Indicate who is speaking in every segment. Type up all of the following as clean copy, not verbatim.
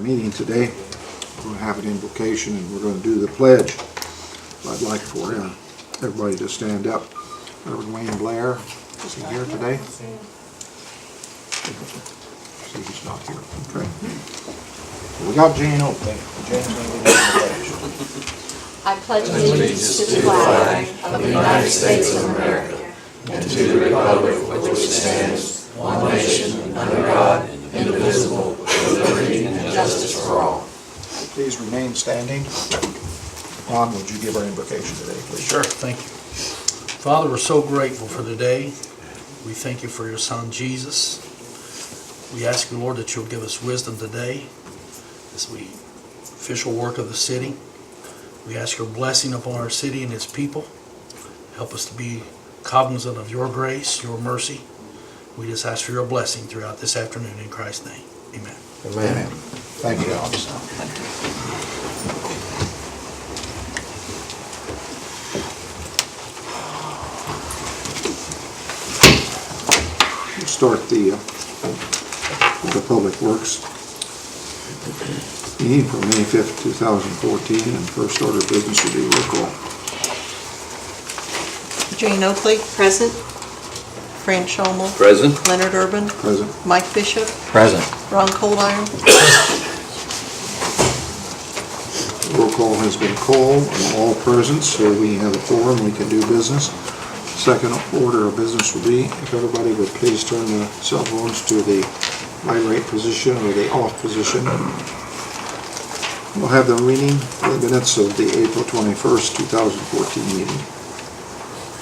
Speaker 1: meeting today. We're going to have an invocation and we're going to do the pledge. I'd like for everybody to stand up. Reverend Wayne Blair, is he here today? See, he's not here. Okay. We got Jane open. Jane's going to lead us in the pledge.
Speaker 2: I pledge allegiance to the flag of the United States of America and to the republic for which it stands, one nation, under God, indivisible, with liberty and justice for all.
Speaker 1: Please remain standing. Ron, would you give our invocation today, please?
Speaker 3: Sure, thank you. Father, we're so grateful for today. We thank you for your son, Jesus. We ask you, Lord, that you'll give us wisdom today as we official work of the city. We ask your blessing upon our city and its people. Help us to be cognizant of your grace, your mercy. We just ask for your blessing throughout this afternoon in Christ's name. Amen.
Speaker 1: Amen. Thank you, Alex. We'll start the Public Works meeting for May 5th, 2014, and first order of business will be roll call.
Speaker 4: Jane Oakley.
Speaker 2: Present.
Speaker 4: Fran Schomel.
Speaker 5: Present.
Speaker 4: Leonard Urban.
Speaker 1: Present.
Speaker 4: Mike Bishop.
Speaker 5: Present.
Speaker 4: Ron Coldiron.
Speaker 1: Roll call has been called and all present, so we have a quorum, we can do business. Second order of business will be if everybody would please turn their cell phones to the vibrate position or the off position. We'll have the reading the minutes of the April 21st, 2014 meeting.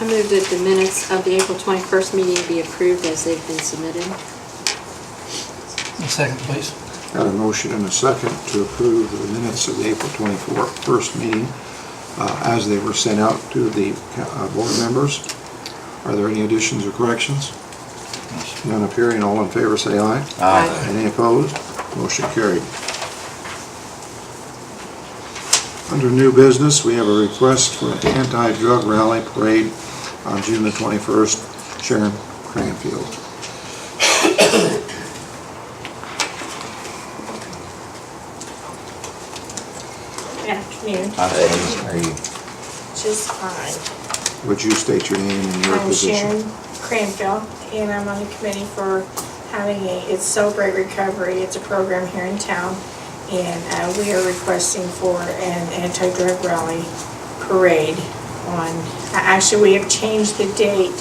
Speaker 2: I move that the minutes of the April 21st meeting be approved as they've been submitted.
Speaker 3: A second, please.
Speaker 1: Got a motion and a second to approve the minutes of the April 21st meeting as they were sent out to the board members. Are there any additions or corrections? None appearing. All in favor say aye.
Speaker 2: Aye.
Speaker 1: Any opposed? Motion carried. Under new business, we have a request for an anti-drug rally parade on June the 21st, Sharon Cranfield.
Speaker 6: Good afternoon.
Speaker 5: How are you?
Speaker 6: Just fine.
Speaker 1: Would you state your name and your
Speaker 6: I'm
Speaker 1: position?
Speaker 6: Sharon Cranfield, and I'm on the committee for having it's Celebrate Recovery. It's a program here in town, and we are requesting for an anti-drug rally parade on, actually we have changed the date,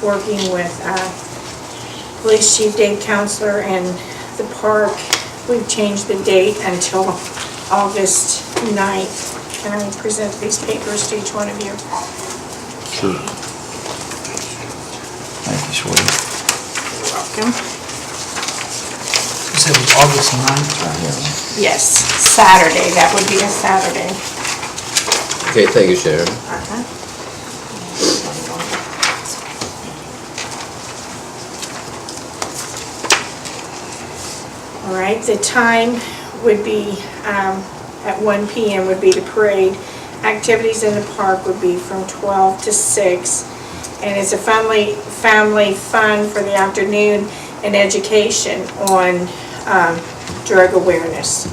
Speaker 6: working with Police Chief Dave Counselor and the park. We've changed the date until August 9th. Can I present these papers to each one of you?
Speaker 1: Sure.
Speaker 5: Thank you, sweetie.
Speaker 6: You're welcome.
Speaker 3: You said it was August 9th?
Speaker 5: Right here.
Speaker 6: Yes, Saturday, that would be a Saturday.
Speaker 5: Okay, thank you, Sharon.
Speaker 6: All right, the time would be at 1 p.m. would be the parade. Activities in the park would be from 12 to 6. And it's a family fun for the afternoon and education on drug awareness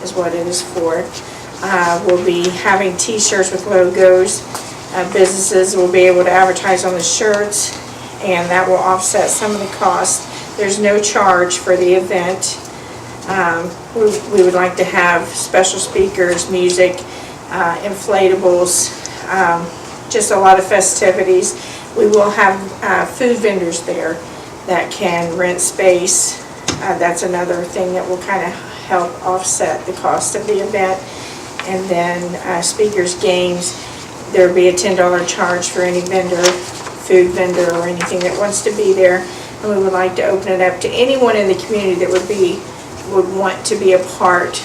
Speaker 6: is what it is for. We'll be having t-shirts with logos. Businesses will be able to advertise on the shirts, and that will offset some of the cost. There's no charge for the event. We would like to have special speakers, music, inflatables, just a lot of festivities. We will have food vendors there that can rent space. That's another thing that will kind of help offset the cost of the event. And then speakers, games, there will be a $10 charge for any vendor, food vendor or anything that wants to be there. And we would like to open it up to anyone in the community that would want to be a part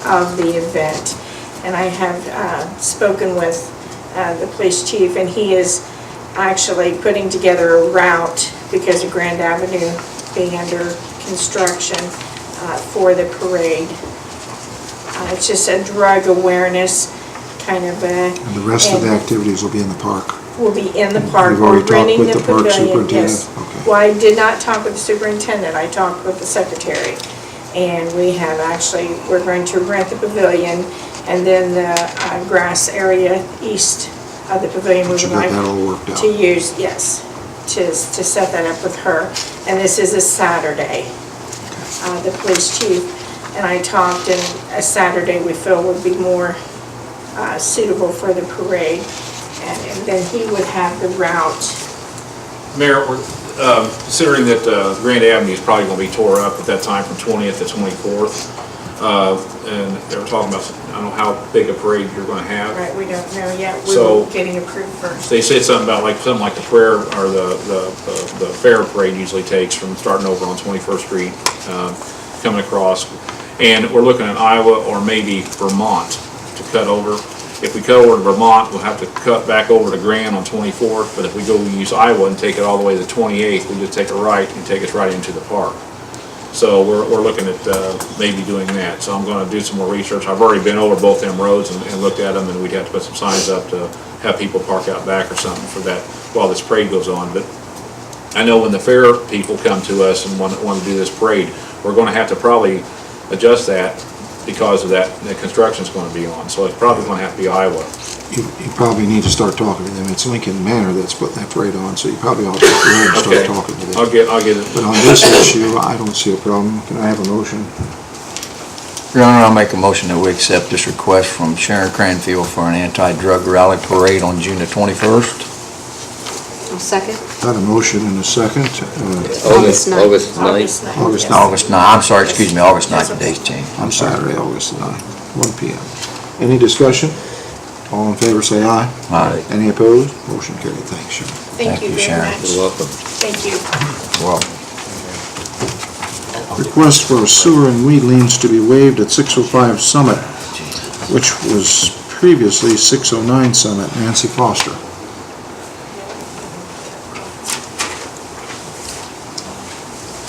Speaker 6: of the event. And I have spoken with the police chief, and he is actually putting together a route because of Grand Avenue being under construction for the parade. It's just a drug awareness kind of
Speaker 1: And the rest of the activities will be in the park.
Speaker 6: Will be in the park.
Speaker 1: You've already
Speaker 6: We're
Speaker 1: talked
Speaker 6: renting
Speaker 1: with the park
Speaker 6: pavilion,
Speaker 1: superintendent?
Speaker 6: yes.
Speaker 1: Okay.
Speaker 6: Well, I did not talk with the superintendent, I talked with the secretary. And we have actually, we're going to rent the pavilion, and then the grass area east of the pavilion, we
Speaker 1: But you
Speaker 6: would
Speaker 1: got
Speaker 6: like
Speaker 1: that all worked out.
Speaker 6: to use, yes, to set that up with her. And this is a Saturday. The police chief and I talked, and a Saturday we feel would be more suitable for the parade. And then he would have the route.
Speaker 7: Mayor, we're considering that Grand Avenue is probably going to be tore up at that time from 20th to 24th. And they were talking about, I don't know how big a parade you're going to have.
Speaker 6: Right, we don't know yet. We
Speaker 7: So-
Speaker 6: were getting approved first.
Speaker 7: They said something about something like the prayer, or the fair parade usually takes from starting over on 21st Street, coming across. And we're looking at Iowa or maybe Vermont to cut over. If we cut over to Vermont, we'll have to cut back over to Grand on 24th, but if we use Iowa and take it all the way to the 28th, we just take a right and take us right into the park. So we're looking at maybe doing that. So I'm going to do some more research. I've already been over both them roads and looked at them, and we'd have to put some signs up to have people park out back or something for that while this parade goes on. But I know when the fair people come to us and want to do this parade, we're going to have to probably adjust that because of that, the construction's going to be on. So it's probably going to have to be Iowa.
Speaker 1: You probably need to start talking to them. It's Lincoln Manor that's putting that parade on, so you probably ought to go ahead and start
Speaker 7: Okay.
Speaker 1: talking to them.
Speaker 7: I'll get it.
Speaker 1: But on this issue, I don't see a problem. Can I have a motion?
Speaker 5: Your Honor, I'll make a motion that we accept this request from Sharon Cranfield for an anti-drug rally parade on June the 21st.
Speaker 2: I'll second.
Speaker 1: Got a motion and a second.
Speaker 2: August 9th.
Speaker 5: August 9th.
Speaker 6: August 9th,
Speaker 1: August
Speaker 6: yes.
Speaker 5: August 9th, I'm sorry, excuse me, August 9th, the date's changed.
Speaker 1: On Saturday, August 9th, 1 PM. Any discussion? All in favor, say aye.
Speaker 5: Aye.
Speaker 1: Any opposed? Motion carried. Thanks, Sharon.
Speaker 6: Thank you very
Speaker 5: Sharon.
Speaker 6: much.
Speaker 5: You're welcome.
Speaker 6: Thank you.
Speaker 5: Well,
Speaker 1: Request for sewer and weed liens to be waived at 605 Summit, which was previously 609 Summit. Nancy Foster.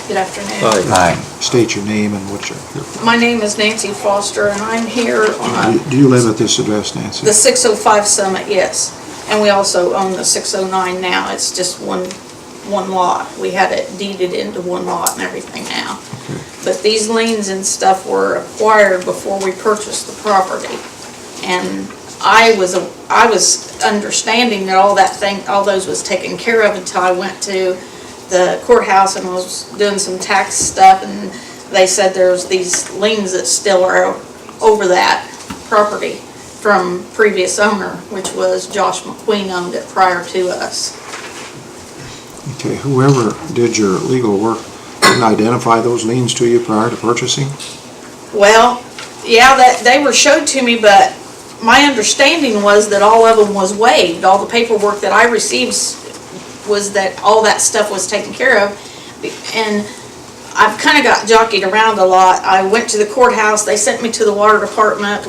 Speaker 6: Good afternoon.
Speaker 5: aye.
Speaker 1: State your name and what you're here for.
Speaker 6: My name is Nancy Foster, and I'm here on
Speaker 1: Do you live at this address, Nancy?
Speaker 6: the 605 Summit, yes. And we also own the 609 now. It's just one lot. We had it deeded into one lot and everything now. But these liens and stuff were acquired before we purchased the property. And I was understanding that all those was taken care of until I went to the courthouse and was doing some tax stuff, and they said there's these liens that still are over that property from previous owner, which was Josh McQueen owned it prior to us.
Speaker 1: Okay, whoever did your legal work didn't identify those liens to you prior to purchasing?
Speaker 6: Well, yeah, that they were showed to me, but my understanding was that all of them was waived. All the paperwork that I received was that all that stuff was taken care of. And I've kind of got jockeyed around a lot. I went to the courthouse, they sent me to the water department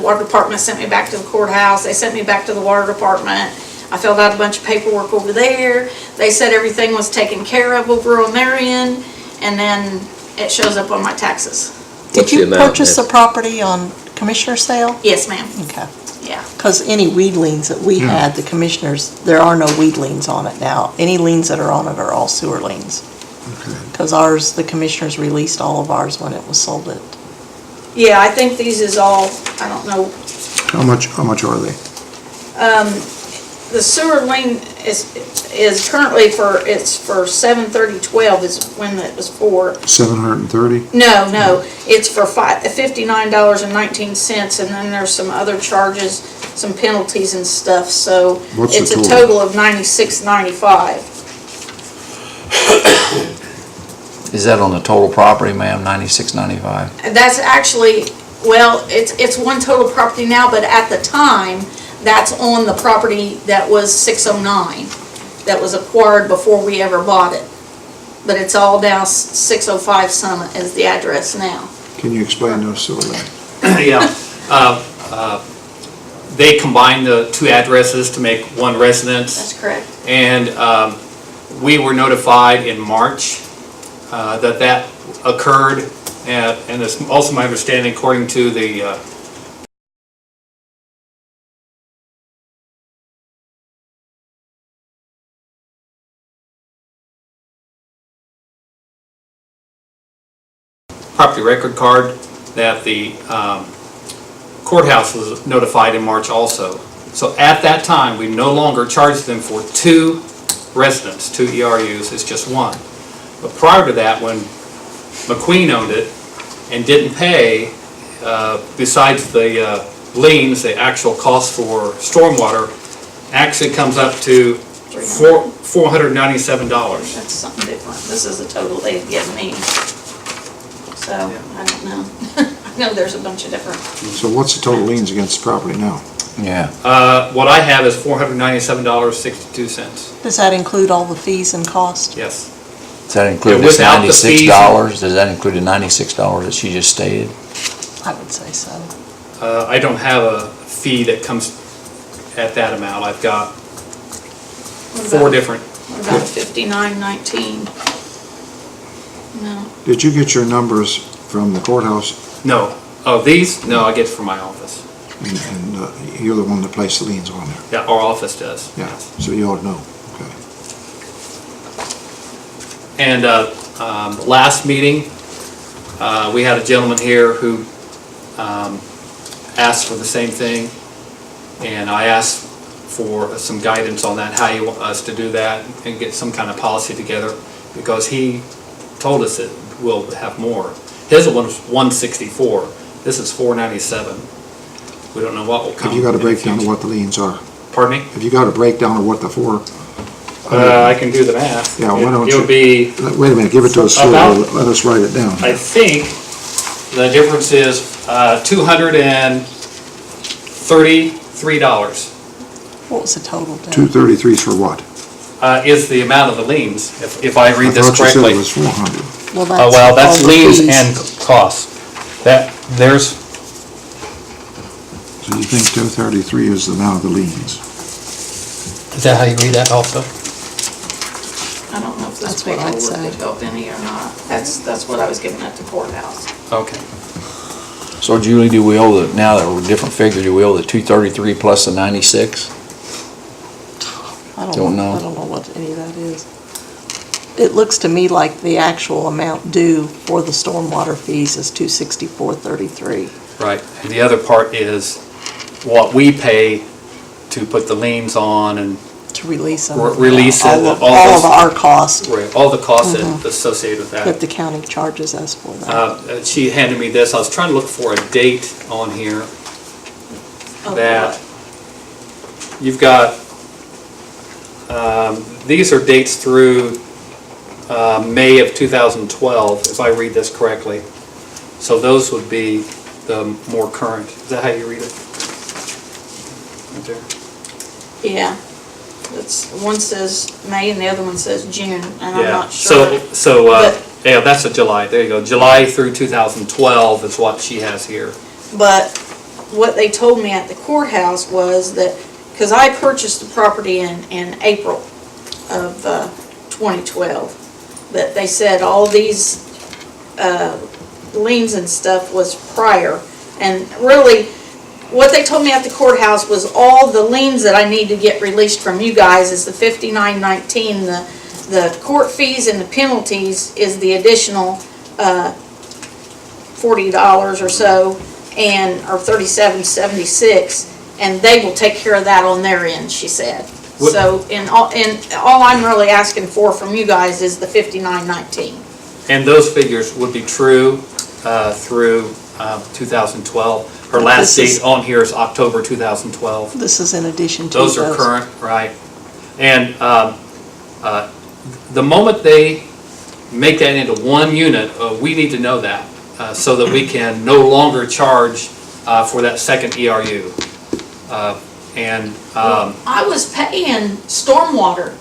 Speaker 6: sent me back to the courthouse, they sent me back to the water department. I filled out a bunch of paperwork over there. They said everything was taken care of over on their end, and then it shows up on my taxes.
Speaker 4: Did
Speaker 5: What's the
Speaker 4: you
Speaker 5: amount,
Speaker 4: purchase the property on commissioner sale?
Speaker 6: Yes, ma'am.
Speaker 4: Okay.
Speaker 6: Yeah.
Speaker 4: Because any weed liens that we
Speaker 1: Yeah.
Speaker 4: had, the commissioners, there are no weed liens on it now. Any liens that are on it are all sewer liens.
Speaker 1: Okay.
Speaker 4: Because ours, the commissioners released all of ours when it was sold at,
Speaker 6: Yeah, I think these is all, I don't know,
Speaker 1: How much are they?
Speaker 6: the sewer lien is currently it's for 7/30/12 is when it was for.
Speaker 1: 730?
Speaker 6: No, it's for $59.19, and then there's some other charges, some penalties and stuff, so
Speaker 1: What's the
Speaker 6: it's a
Speaker 1: total?
Speaker 6: total of $96.95.
Speaker 5: Is that on the total property, ma'am, $96.95?
Speaker 6: And that's actually, well, it's one total property now, but at the time, that's on the property that was 609, that was acquired before we ever bought it. But it's all now 605 Summit is the address now.
Speaker 1: Can you explain those sewer liens?
Speaker 8: Yeah. They combined the two addresses to make one residence,
Speaker 6: That's correct.
Speaker 8: and we were notified in March that occurred, and it's also my understanding, according to the property record card that the courthouse was notified in March also. So at that time, we no longer charge them for 2 residents, 2 ERUs, it's just 1. But prior to that, when McQueen owned it and didn't pay, besides the liens, the actual cost for stormwater actually comes up to $497.
Speaker 2: That's something different. This is the total they've given me. So, I don't know. I know there's a bunch of different,
Speaker 1: So what's the total liens against the property now?
Speaker 5: Yeah.
Speaker 8: What I have is $497.62.
Speaker 4: Does that include all the fees and costs?
Speaker 8: Yes.
Speaker 5: Does that include
Speaker 8: Yeah,
Speaker 5: this
Speaker 8: without the fees.
Speaker 5: $96? Does that include the $96 that she just stated?
Speaker 4: I would say so.
Speaker 8: I don't have a fee that comes at that amount. I've got
Speaker 2: what
Speaker 8: 4
Speaker 2: about,
Speaker 8: different.
Speaker 2: what about 5919? No.
Speaker 1: Did you get your numbers from the courthouse?
Speaker 8: No. Oh, these? No, I get it from my office.
Speaker 1: And you're the one that placed the liens on there?
Speaker 8: Yeah, our office does.
Speaker 1: Yeah, so you ought to know. Okay.
Speaker 8: And last meeting, we had a gentleman here who asked for the same thing, and I asked for some guidance on that, how you want us to do that, and get some kind of policy together, because he told us that we'll have more. His one was 164, this is 497. We don't know what will come.
Speaker 1: Have you got a
Speaker 8: in the
Speaker 1: breakdown of
Speaker 8: future.
Speaker 1: what the liens are?
Speaker 8: Pardon me?
Speaker 1: Have you got a breakdown of what the 4?
Speaker 8: I can do the math.
Speaker 1: Yeah, why don't
Speaker 8: It would be,
Speaker 1: Wait a minute, give it to us,
Speaker 8: About-
Speaker 1: let us write it down.
Speaker 8: I think the difference is $233
Speaker 4: What was the total, Dan?
Speaker 1: 233 is for what?
Speaker 8: is the amount of the liens, if I read this
Speaker 1: I thought you said
Speaker 8: correctly.
Speaker 1: it was 400.
Speaker 8: Well, that's
Speaker 4: all the
Speaker 8: liens
Speaker 4: fees.
Speaker 8: and costs. There's,
Speaker 1: So you think 233 is the amount of the liens?
Speaker 8: is that how you read that also?
Speaker 2: I don't know if this
Speaker 4: That's what I'd
Speaker 2: paperwork
Speaker 4: say.
Speaker 2: would help any or not. That's what I was given at the courthouse.
Speaker 8: Okay.
Speaker 5: So Julie, do we owe the, now that we're a different figure, do we owe the 233 plus the 96? Don't know.
Speaker 4: I don't know what any of that is. It looks to me like the actual amount due for the stormwater fees is $264.33.
Speaker 8: Right, and the other part is what we pay to put the liens on and
Speaker 4: To release them.
Speaker 8: Release it,
Speaker 4: All of
Speaker 8: all those-
Speaker 4: our costs
Speaker 8: all the costs associated with
Speaker 4: that
Speaker 8: that.
Speaker 4: the county charges us for that.
Speaker 8: She handed me this, I was trying to look for a date on here
Speaker 2: Oh,
Speaker 8: that you've got, these are dates through May of 2012, if I read this correctly. So those would be the more current. Is that how you read it? Right there.
Speaker 2: Yeah. One says May and the other one says June, and I'm
Speaker 8: Yeah.
Speaker 2: not sure.
Speaker 8: So, yeah, that's a July, there you go. July through 2012 is what she has here.
Speaker 2: But what they told me at the courthouse was that, because I purchased the property in April of 2012, that they said all these liens and stuff was prior. And really, what they told me at the courthouse was all the liens that I need to get released from you guys is the 5919, the court fees and the penalties is the additional $40 or so, or $37.76, and they will take care of that on their end, she said.
Speaker 8: What-
Speaker 2: So, all I'm really asking for from you guys is the 5919.
Speaker 8: And those figures would be true through 2012. Her last
Speaker 4: This is-
Speaker 8: date on here is October 2012.
Speaker 4: This is in addition to
Speaker 8: Those are current, right. And the moment they make that into one unit, we need to know that, so that we can no longer charge for that second ERU.
Speaker 2: I was paying stormwater,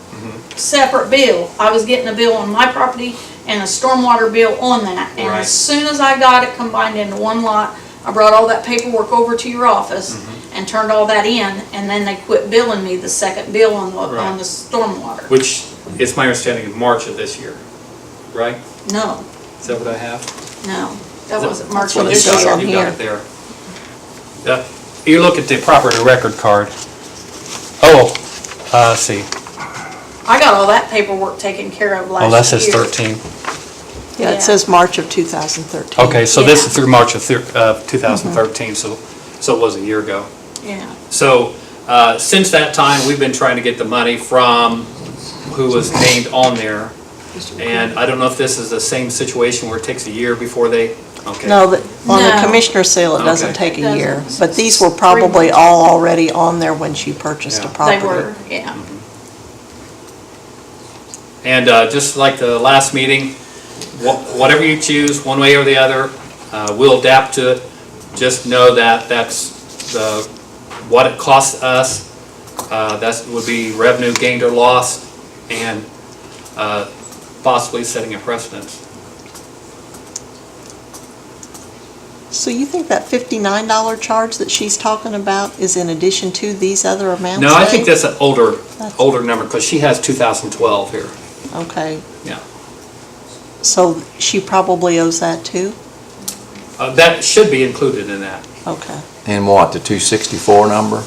Speaker 2: separate bill. I was getting a bill on my property and a stormwater bill on that. And
Speaker 8: Right.
Speaker 2: as soon as I got it combined into one lot, I brought all that paperwork over to your office and turned all that in, and then they quit billing me the second bill on
Speaker 8: Right.
Speaker 2: the stormwater.
Speaker 8: Which is my understanding in March of this year, right?
Speaker 2: No,
Speaker 8: Is that what I have?
Speaker 2: no, that wasn't March
Speaker 4: what
Speaker 2: of
Speaker 4: it
Speaker 2: this
Speaker 4: says
Speaker 2: year.
Speaker 4: on
Speaker 8: You
Speaker 4: here.
Speaker 8: got it there. You look at the property record card. Oh, see.
Speaker 2: I got all that paperwork taken care of last year.
Speaker 8: Oh, that says 13.
Speaker 4: Yeah, it says March of 2013.
Speaker 8: Okay, so this is
Speaker 6: Yeah.
Speaker 8: through March of 2013, so it was a year ago.
Speaker 6: Yeah.
Speaker 8: So, since that time, we've been trying to get the money from who was named on there. And I don't know if this is the same situation where it takes a year before they, okay.
Speaker 4: No, on the
Speaker 6: No.
Speaker 4: commissioner's sale, it doesn't
Speaker 8: Okay.
Speaker 4: take
Speaker 6: It
Speaker 4: a year.
Speaker 6: doesn't.
Speaker 4: But these were probably all already on there when she purchased a
Speaker 8: Yeah.
Speaker 4: property.
Speaker 6: They were, yeah.
Speaker 8: And just like the last meeting, whatever you choose, one way or the other, we'll adapt to it. Just know that that's what it costs us. That would be revenue gained or lost, and possibly setting a precedence.
Speaker 4: So you think that $59 charge that she's talking about is in addition to these other amounts?
Speaker 8: No, I
Speaker 4: then?
Speaker 8: think that's an older
Speaker 4: That's-
Speaker 8: number, because she has 2012 here.
Speaker 4: Okay,
Speaker 8: Yeah.
Speaker 4: so she probably owes that too?
Speaker 8: That should be included in that.
Speaker 4: Okay.
Speaker 5: And what, the 264 number?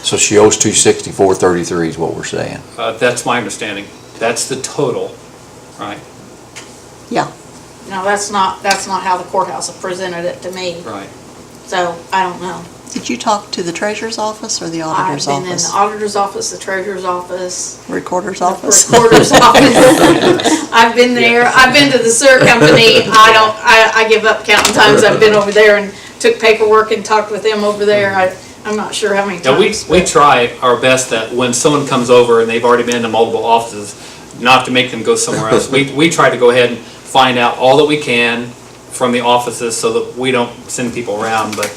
Speaker 5: So she owes 264.33 is what we're saying.
Speaker 8: That's my understanding. That's the total, right?
Speaker 4: Yeah,
Speaker 6: No, that's not how the courthouse presented it to me,
Speaker 8: Right.
Speaker 6: so I don't know.
Speaker 4: did you talk to the treasurer's office or the auditor's
Speaker 6: I've been in
Speaker 4: office?
Speaker 6: the auditor's office, the treasurer's office,
Speaker 4: Recorder's
Speaker 6: the
Speaker 4: office?
Speaker 6: recorder's office. I've been there, I've been to the sewer company, I give up counting times I've been over there and took paperwork and talked with them over there. I'm not sure how many
Speaker 8: Yeah,
Speaker 6: times.
Speaker 8: we try our best that when someone comes over and they've already been to multiple offices, not to make them go somewhere else. We try to go ahead and find out all that we can from the offices so that we don't send people around, but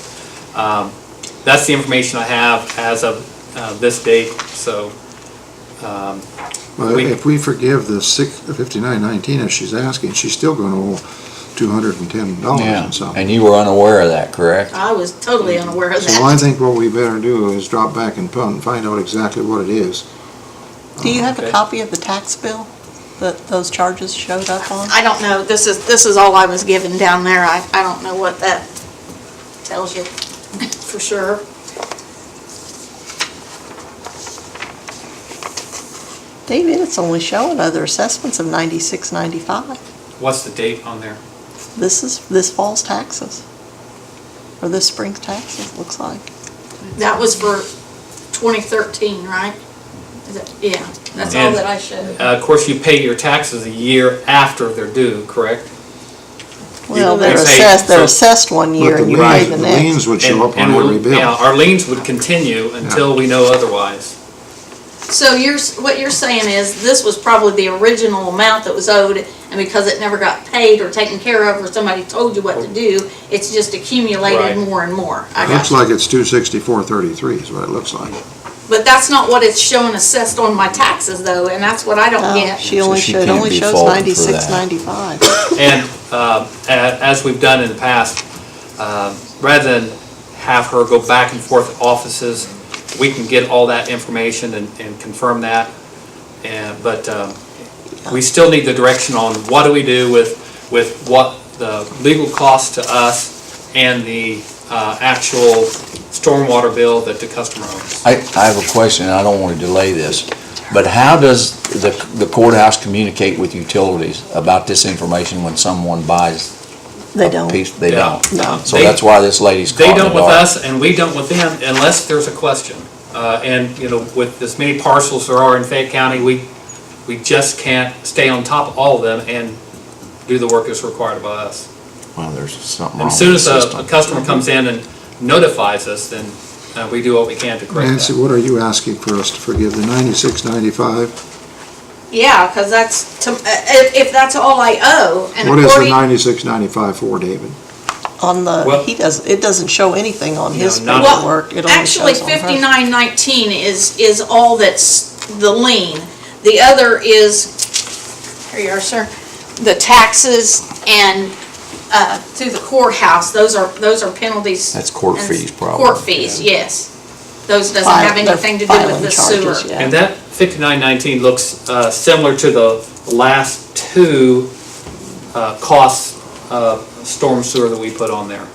Speaker 8: that's the information I have as of this date, so.
Speaker 1: Well,
Speaker 8: We-
Speaker 1: if we forgive the $59.19 as she's asking, she's still gonna owe $210 and something.
Speaker 5: And you were unaware of that, correct?
Speaker 6: I was totally unaware of
Speaker 1: So I
Speaker 6: that.
Speaker 1: think what we better do is drop back and find out exactly what it is.
Speaker 4: Do you have a
Speaker 8: Okay.
Speaker 4: copy of the tax bill that those charges showed up on?
Speaker 6: I don't know, this is all I was given down there, I don't know what that tells you for sure.
Speaker 4: David, it's only showing other assessments of $96.95.
Speaker 8: What's the date on there?
Speaker 4: This is this fall's taxes, or this spring's taxes, looks like.
Speaker 6: That was for 2013, right? Is it, yeah, that's all
Speaker 8: And-
Speaker 6: that I showed.
Speaker 8: Of course, you pay your taxes a year after they're due, correct?
Speaker 4: Well,
Speaker 8: You
Speaker 4: they're
Speaker 8: say-
Speaker 4: assessed, they're
Speaker 8: so-
Speaker 4: assessed one year
Speaker 1: But
Speaker 4: and you pay the
Speaker 1: the
Speaker 4: next.
Speaker 1: liens would show up on
Speaker 8: And
Speaker 1: every
Speaker 8: yeah,
Speaker 1: bill.
Speaker 8: our liens would continue until we know otherwise.
Speaker 6: So what you're saying is, this was probably the original amount that was owed, and because it never got paid or taken care of, or somebody told you what to do, it's just
Speaker 8: Right.
Speaker 6: accumulated more and more. I got
Speaker 1: Looks
Speaker 6: you.
Speaker 1: like it's 264.33 is what it looks like.
Speaker 6: But that's not what it's showing assessed on my taxes though, and that's what I don't
Speaker 4: No,
Speaker 6: get.
Speaker 4: she only
Speaker 5: she
Speaker 4: showed,
Speaker 5: can't
Speaker 4: only
Speaker 5: be
Speaker 4: shows
Speaker 5: faulted for that.
Speaker 4: $96.95.
Speaker 8: And as we've done in the past, rather than have her go back and forth offices, we can get all that information and confirm that. But we still need the direction on what do we do with what the legal cost to us and the actual stormwater bill that the customer owns.
Speaker 5: I have a question, and I don't want to delay this, but how does the courthouse communicate with utilities about this information when someone buys
Speaker 4: They
Speaker 5: a
Speaker 4: don't.
Speaker 5: piece? They
Speaker 8: Yeah.
Speaker 5: don't.
Speaker 4: No.
Speaker 5: So that's why this lady's
Speaker 8: They
Speaker 5: caught in the
Speaker 8: don't with
Speaker 5: dark.
Speaker 8: us, and we don't with them unless there's a question. And, you know, with as many parcels there are in Fayette County, we just can't stay on top of all of them and do the work that's required by us.
Speaker 5: Well, there's something wrong
Speaker 8: And
Speaker 5: with
Speaker 8: as soon
Speaker 5: the
Speaker 8: as a
Speaker 5: system.
Speaker 8: customer comes in and notifies us, then we do what we can to correct
Speaker 1: Nancy,
Speaker 8: that.
Speaker 1: what are you asking for us to forgive, the 96.95?
Speaker 6: Yeah, cause that's, if that's all I owe, and
Speaker 1: What is the
Speaker 6: according,
Speaker 1: 96.95 for, David?
Speaker 4: On the,
Speaker 8: Well-
Speaker 4: it doesn't show anything on his
Speaker 8: No, not-
Speaker 4: paperwork, it only
Speaker 6: actually
Speaker 4: shows on hers.
Speaker 6: 5919 is all that's the lien. The other is, here you are, sir, the taxes and, through the courthouse, those are penalties.
Speaker 5: That's court
Speaker 6: and
Speaker 5: fees, probably.
Speaker 6: Court fees, yes. Those doesn't have
Speaker 4: They're
Speaker 6: anything to do with
Speaker 4: filing
Speaker 6: the
Speaker 4: charges,
Speaker 6: sewer.
Speaker 4: yeah.
Speaker 8: And that 5919 looks similar to the last two costs of storm sewer that we put on there.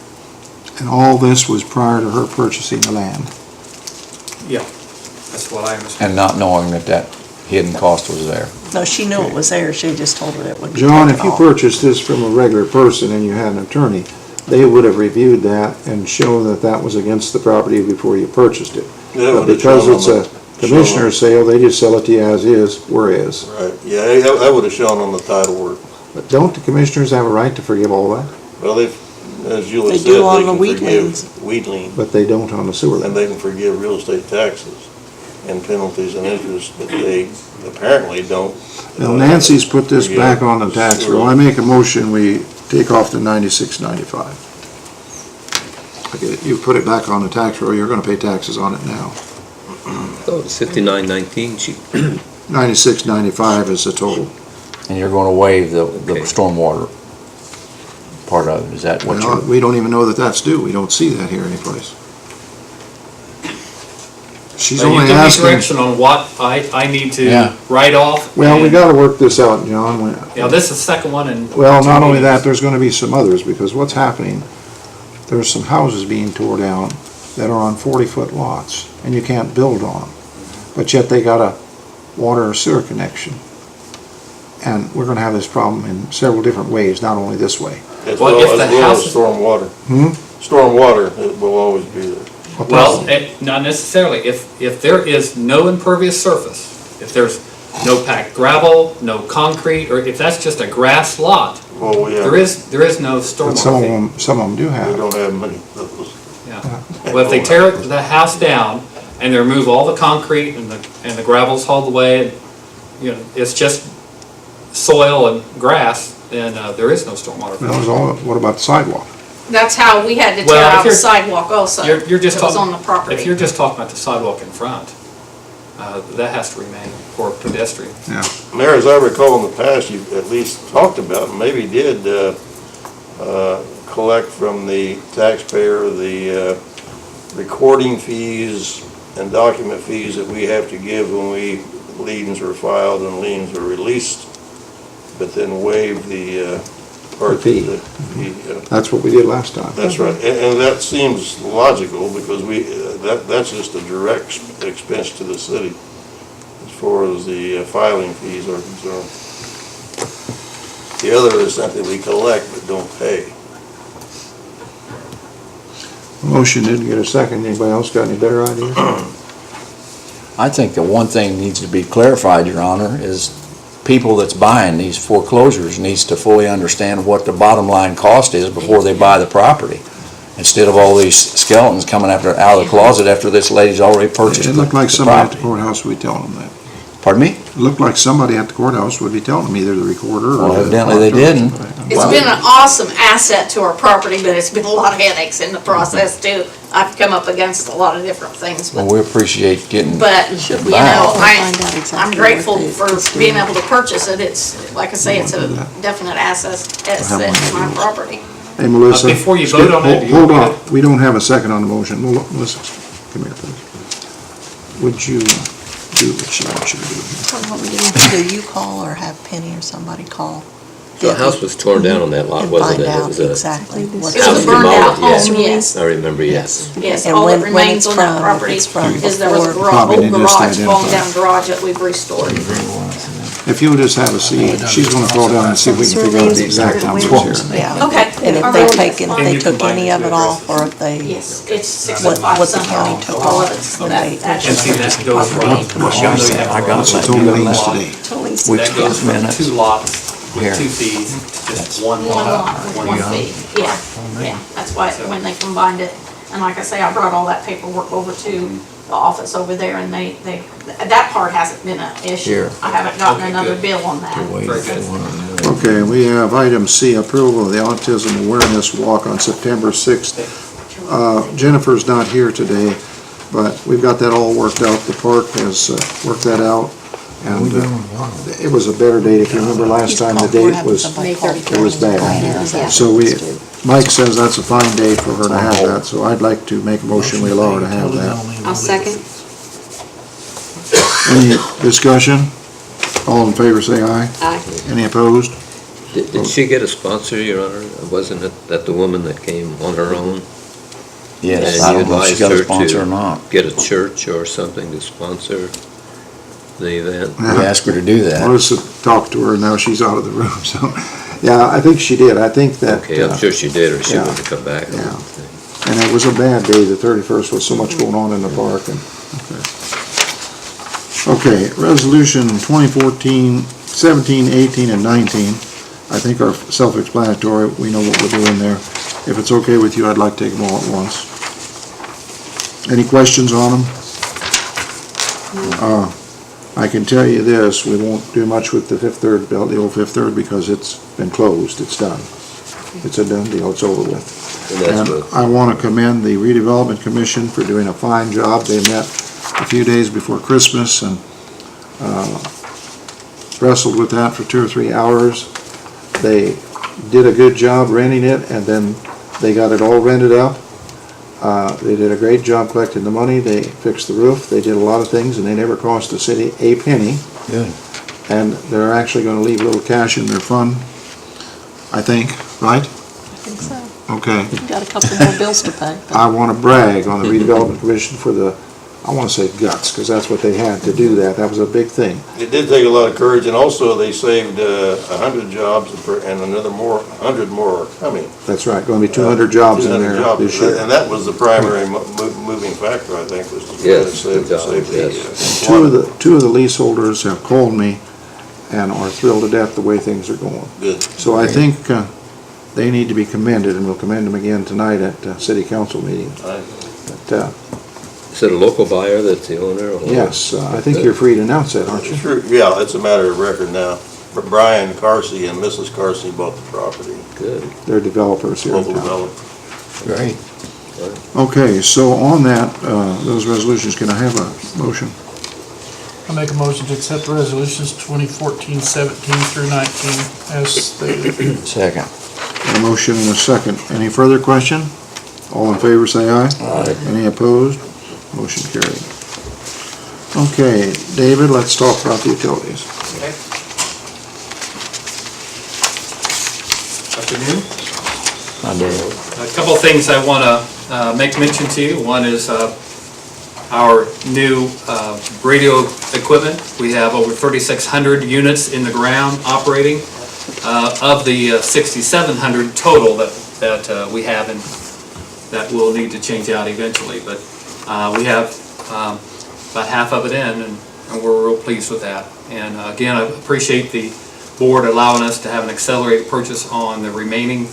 Speaker 1: And all this was prior to her purchasing the land.
Speaker 8: Yeah, that's what I understand.
Speaker 5: And not knowing that hidden cost was there.
Speaker 4: No, she knew it was there, she just told her it would be
Speaker 1: John,
Speaker 4: taken
Speaker 1: if you
Speaker 4: off.
Speaker 1: purchased this from a regular person and you had an attorney, they would have reviewed that and shown that that was against the property before you purchased it.
Speaker 2: Yeah,
Speaker 1: But
Speaker 2: would've
Speaker 1: because
Speaker 2: shown
Speaker 1: it's
Speaker 2: on
Speaker 1: a
Speaker 2: the-
Speaker 1: commissioner's sale, they just sell it to you as is, whereas.
Speaker 2: Right, yeah, that would have shown on the title work.
Speaker 1: But don't the commissioners have a right to forgive all that?
Speaker 2: Well, as Julie
Speaker 4: They
Speaker 2: said,
Speaker 4: do on
Speaker 2: they
Speaker 4: the
Speaker 2: can
Speaker 4: weed liens.
Speaker 2: forgive weed lien,
Speaker 1: But they don't on the sewer
Speaker 2: and
Speaker 1: line.
Speaker 2: they can forgive real estate taxes and penalties and interest, but they apparently don't.
Speaker 1: Now Nancy's put this
Speaker 2: forgive
Speaker 1: back on the tax roll. I make a motion, we take off the 96.95. Okay, you put it back on the tax roll, you're gonna pay taxes on it now.
Speaker 9: So it's 59.19, she,
Speaker 1: 96.95 is the total.
Speaker 5: And you're gonna waive the
Speaker 9: Okay.
Speaker 5: stormwater part of it, is that what
Speaker 1: Well,
Speaker 5: you're?
Speaker 1: we don't even know that that's due, we don't see that here anyplace. She's
Speaker 8: So you
Speaker 1: only
Speaker 8: give me
Speaker 1: asking,
Speaker 8: direction on what I need
Speaker 5: Yeah.
Speaker 8: to write off.
Speaker 1: well, we
Speaker 8: and-
Speaker 1: gotta work this out, John.
Speaker 8: Yeah, this is the second one and.
Speaker 1: Well, not only that, there's gonna be some others, because what's happening, there's some houses being tore down that are on 40-foot lots, and you can't build on them. But yet they got a water or sewer connection. And we're gonna have this problem in several different ways, not only this way.
Speaker 2: As
Speaker 8: Well,
Speaker 2: well
Speaker 8: if the
Speaker 2: as well
Speaker 8: house
Speaker 2: as
Speaker 8: is-
Speaker 2: stormwater.
Speaker 1: Hmm?
Speaker 2: Stormwater, it will always be there.
Speaker 8: Well, not necessarily. If there is no impervious surface, if there's no packed gravel, no concrete, or if that's just a grass lot,
Speaker 2: Well, we have,
Speaker 8: there is no
Speaker 1: But some of
Speaker 8: stormwater fee.
Speaker 1: them, some of them do
Speaker 2: we
Speaker 1: have.
Speaker 2: don't have many of those.
Speaker 8: Yeah. Well, if they tear the house down and they remove all the concrete and the gravel's hauled away, and, you know, it's just soil and grass, then there is no stormwater
Speaker 1: That was
Speaker 8: fee.
Speaker 1: all, what about the sidewalk?
Speaker 10: That's how we had to
Speaker 8: Well,
Speaker 10: tear
Speaker 8: if
Speaker 10: out the
Speaker 8: you're-
Speaker 10: sidewalk also.
Speaker 8: You're just
Speaker 10: It was
Speaker 8: talking.
Speaker 10: on the property.
Speaker 8: If you're just talking about the sidewalk in front, that has to remain for pedestrian.
Speaker 2: Mayor, as I recall in the past, you at least talked about, and maybe did, collect from the taxpayer the recording fees and document fees that we have to give when liens are filed and liens are released, but then waive the part of
Speaker 1: fee.
Speaker 2: the fee.
Speaker 1: That's what we did last time.
Speaker 2: That's right, and that seems logical, because that's just a direct expense to the city as far as the filing fees are concerned. The other is something we collect but don't pay.
Speaker 1: Motion didn't get a second. Anybody else got any better ideas?
Speaker 5: I think the one thing needs to be clarified, Your Honor, is people that's buying these foreclosures needs to fully understand what the bottom line cost is before they buy the property. Instead of all these skeletons coming out of the closet after this lady's already purchased
Speaker 1: It
Speaker 5: the
Speaker 1: looked like
Speaker 5: the
Speaker 1: somebody at the
Speaker 5: property.
Speaker 1: courthouse would be telling them that.
Speaker 5: Pardon me?
Speaker 1: It looked like somebody at the courthouse would be telling them, either the recorder or.
Speaker 5: Well,
Speaker 1: the
Speaker 5: evidently they
Speaker 1: auditor.
Speaker 5: didn't.
Speaker 10: It's been an awesome asset to our property, but it's been a lot of headaches in the process too. I've come up against a lot of different things,
Speaker 5: Well,
Speaker 10: but,
Speaker 5: we appreciate getting,
Speaker 10: you know,
Speaker 5: Wow.
Speaker 4: Find out exactly
Speaker 10: I'm grateful
Speaker 4: what they-
Speaker 10: for
Speaker 4: it's
Speaker 10: being
Speaker 4: doing.
Speaker 10: able to purchase it. It's, like I say, it's a definite asset to my property.
Speaker 1: Hey, Melissa.
Speaker 8: Before you vote on it, do you
Speaker 1: Hold
Speaker 8: want
Speaker 1: on,
Speaker 8: me
Speaker 1: we don't have a second on the motion. Melissa, come here, please. Would you do what she wants you to do here?
Speaker 4: What would you do? You call or have Penny or somebody call?
Speaker 9: the house was torn down on that lot,
Speaker 4: And
Speaker 9: wasn't
Speaker 4: find
Speaker 9: it? It
Speaker 4: out
Speaker 9: was a
Speaker 4: exactly what's.
Speaker 10: It was a burned out home, yes.
Speaker 9: I remember, yes.
Speaker 10: Yes,
Speaker 4: And
Speaker 10: all that
Speaker 4: when
Speaker 10: remains
Speaker 4: it's
Speaker 10: on that
Speaker 4: from,
Speaker 10: property
Speaker 4: it's from
Speaker 10: is there was a
Speaker 4: before.
Speaker 1: Probably
Speaker 10: old
Speaker 1: need just to
Speaker 10: garage, falling
Speaker 1: identify.
Speaker 10: down garage that we've restored.
Speaker 1: If you'll just have a seat, she's gonna call down and see if we can figure out the exact numbers here.
Speaker 4: Yeah.
Speaker 10: Okay.
Speaker 4: And if
Speaker 10: All
Speaker 4: they
Speaker 10: right.
Speaker 4: taken, if
Speaker 8: And
Speaker 4: they
Speaker 8: you
Speaker 4: took
Speaker 8: combine
Speaker 4: any
Speaker 8: the
Speaker 4: of
Speaker 8: two
Speaker 4: it off, or if they,
Speaker 10: Yes, it's
Speaker 4: what
Speaker 10: 605
Speaker 4: what the
Speaker 10: Sun
Speaker 4: county
Speaker 10: Hill,
Speaker 4: took
Speaker 10: all
Speaker 4: off.
Speaker 10: of it's
Speaker 4: when
Speaker 10: that.
Speaker 4: they-
Speaker 10: That's
Speaker 8: And see, that goes from,
Speaker 5: I got
Speaker 1: It's
Speaker 5: that.
Speaker 1: only liens today.
Speaker 5: Which
Speaker 8: that goes from
Speaker 5: minutes?
Speaker 8: 2 lots
Speaker 5: Here.
Speaker 8: with 2 fees, to just one
Speaker 10: One
Speaker 8: lot.
Speaker 10: lot, with one fee, yeah, yeah, that's why, when they combined it, and like I say, I brought all that paperwork over to the office over there, and they, that part hasn't been an issue.
Speaker 5: Here.
Speaker 10: I haven't gotten
Speaker 8: Okay,
Speaker 10: another
Speaker 8: good.
Speaker 10: bill on that.
Speaker 8: Very good.
Speaker 1: Okay, we have item C, approval of the Autism Awareness Walk on September 6th. Jennifer's not here today, but we've got that all worked out. The park has worked that out. And it was a better date. If you remember last time, the date was, it was bad. So Mike says that's a fine day for her to have that, so I'd like to make a motion, we allow her to have that.
Speaker 10: I'll second.
Speaker 1: Any discussion? All in favor, say aye.
Speaker 10: Aye.
Speaker 1: Any opposed?
Speaker 9: Did she get a sponsor, Your Honor? Wasn't it that the woman that came on her own?
Speaker 5: Yes,
Speaker 9: And
Speaker 5: I
Speaker 9: you
Speaker 5: don't know if she
Speaker 9: advised
Speaker 5: got a
Speaker 9: her
Speaker 5: sponsor
Speaker 9: to
Speaker 5: or not.
Speaker 9: Get a church or something to sponsor? the event.
Speaker 5: We asked her to do that.
Speaker 1: Melissa talked to her, and now she's out of the room, so, yeah, I think she did. I think that.
Speaker 9: Okay, I'm sure she did, or she
Speaker 1: yeah.
Speaker 9: wouldn't have come back.
Speaker 1: Yeah. And it was a bad day, the 31st, with so much going on in the park, and, okay. Okay, resolution 2014, 17, 18, and 19, I think are self-explanatory, we know what we're doing there. If it's okay with you, I'd like to take them all at once. Any questions on them? I can tell you this, we won't do much with the Fifth Third, the old Fifth Third, because it's been closed, it's done. It's a done deal, it's over with.
Speaker 9: And that's
Speaker 1: And
Speaker 9: good.
Speaker 1: I want to commend the redevelopment commission for doing a fine job. They met a few days before Christmas and wrestled with that for 2 or 3 hours. They did a good job renting it, and then they got it all rented up. They did a great job collecting the money. They fixed the roof. They did a lot of things, and they never cost the city a penny.
Speaker 5: Good.
Speaker 1: And they're actually going to leave a little cash in their fund, I think, right?
Speaker 4: I think so.
Speaker 1: Okay.
Speaker 4: We've got a couple more bills to pay.
Speaker 1: I want to brag on the redevelopment commission for the, I want to say guts, because that's what they had to do that. That was a big thing.
Speaker 2: It did take a lot of courage, and also they saved 100 jobs, and another 100 more are coming.
Speaker 1: That's right, going to be 200 jobs in
Speaker 2: 200
Speaker 1: there
Speaker 2: jobs.
Speaker 1: this year.
Speaker 2: And that was the primary moving factor, I think, was to
Speaker 9: Yes,
Speaker 2: save
Speaker 9: good job,
Speaker 2: the
Speaker 9: yes.
Speaker 1: Two of the leaseholders have called me and are thrilled to death the way things are going.
Speaker 2: Good.
Speaker 1: So I think they need to be commended, and we'll commend them again tonight at city council meeting. But,
Speaker 9: Is it a local buyer that's the owner? or-
Speaker 1: yes, I think you're free to announce that, aren't you?
Speaker 2: Sure, yeah, it's a matter of record now. Brian Carsey and Mrs. Carsey bought the property,
Speaker 9: Good.
Speaker 1: They're developers here in
Speaker 2: local
Speaker 1: town.
Speaker 2: developer.
Speaker 5: Great.
Speaker 1: Okay, so on that, those resolutions, can I have a motion?
Speaker 3: I make a motion to accept resolutions 2014-17 through 19 as stated.
Speaker 5: Second.
Speaker 1: A motion and a second. Any further question? All in favor, say aye.
Speaker 5: Aye.
Speaker 1: Any opposed? Motion carried. Okay, David, let's talk about the utilities.
Speaker 8: Afternoon.
Speaker 5: I do.
Speaker 8: A couple of things I want to make mention to you. One is our new radio equipment. We have over 3,600 units in the ground operating. Of the 6,700 total that we have, and that we'll need to change out eventually. But we have about half of it in, and we're real pleased with that. And again, I appreciate the board allowing us to have an accelerated purchase on the remaining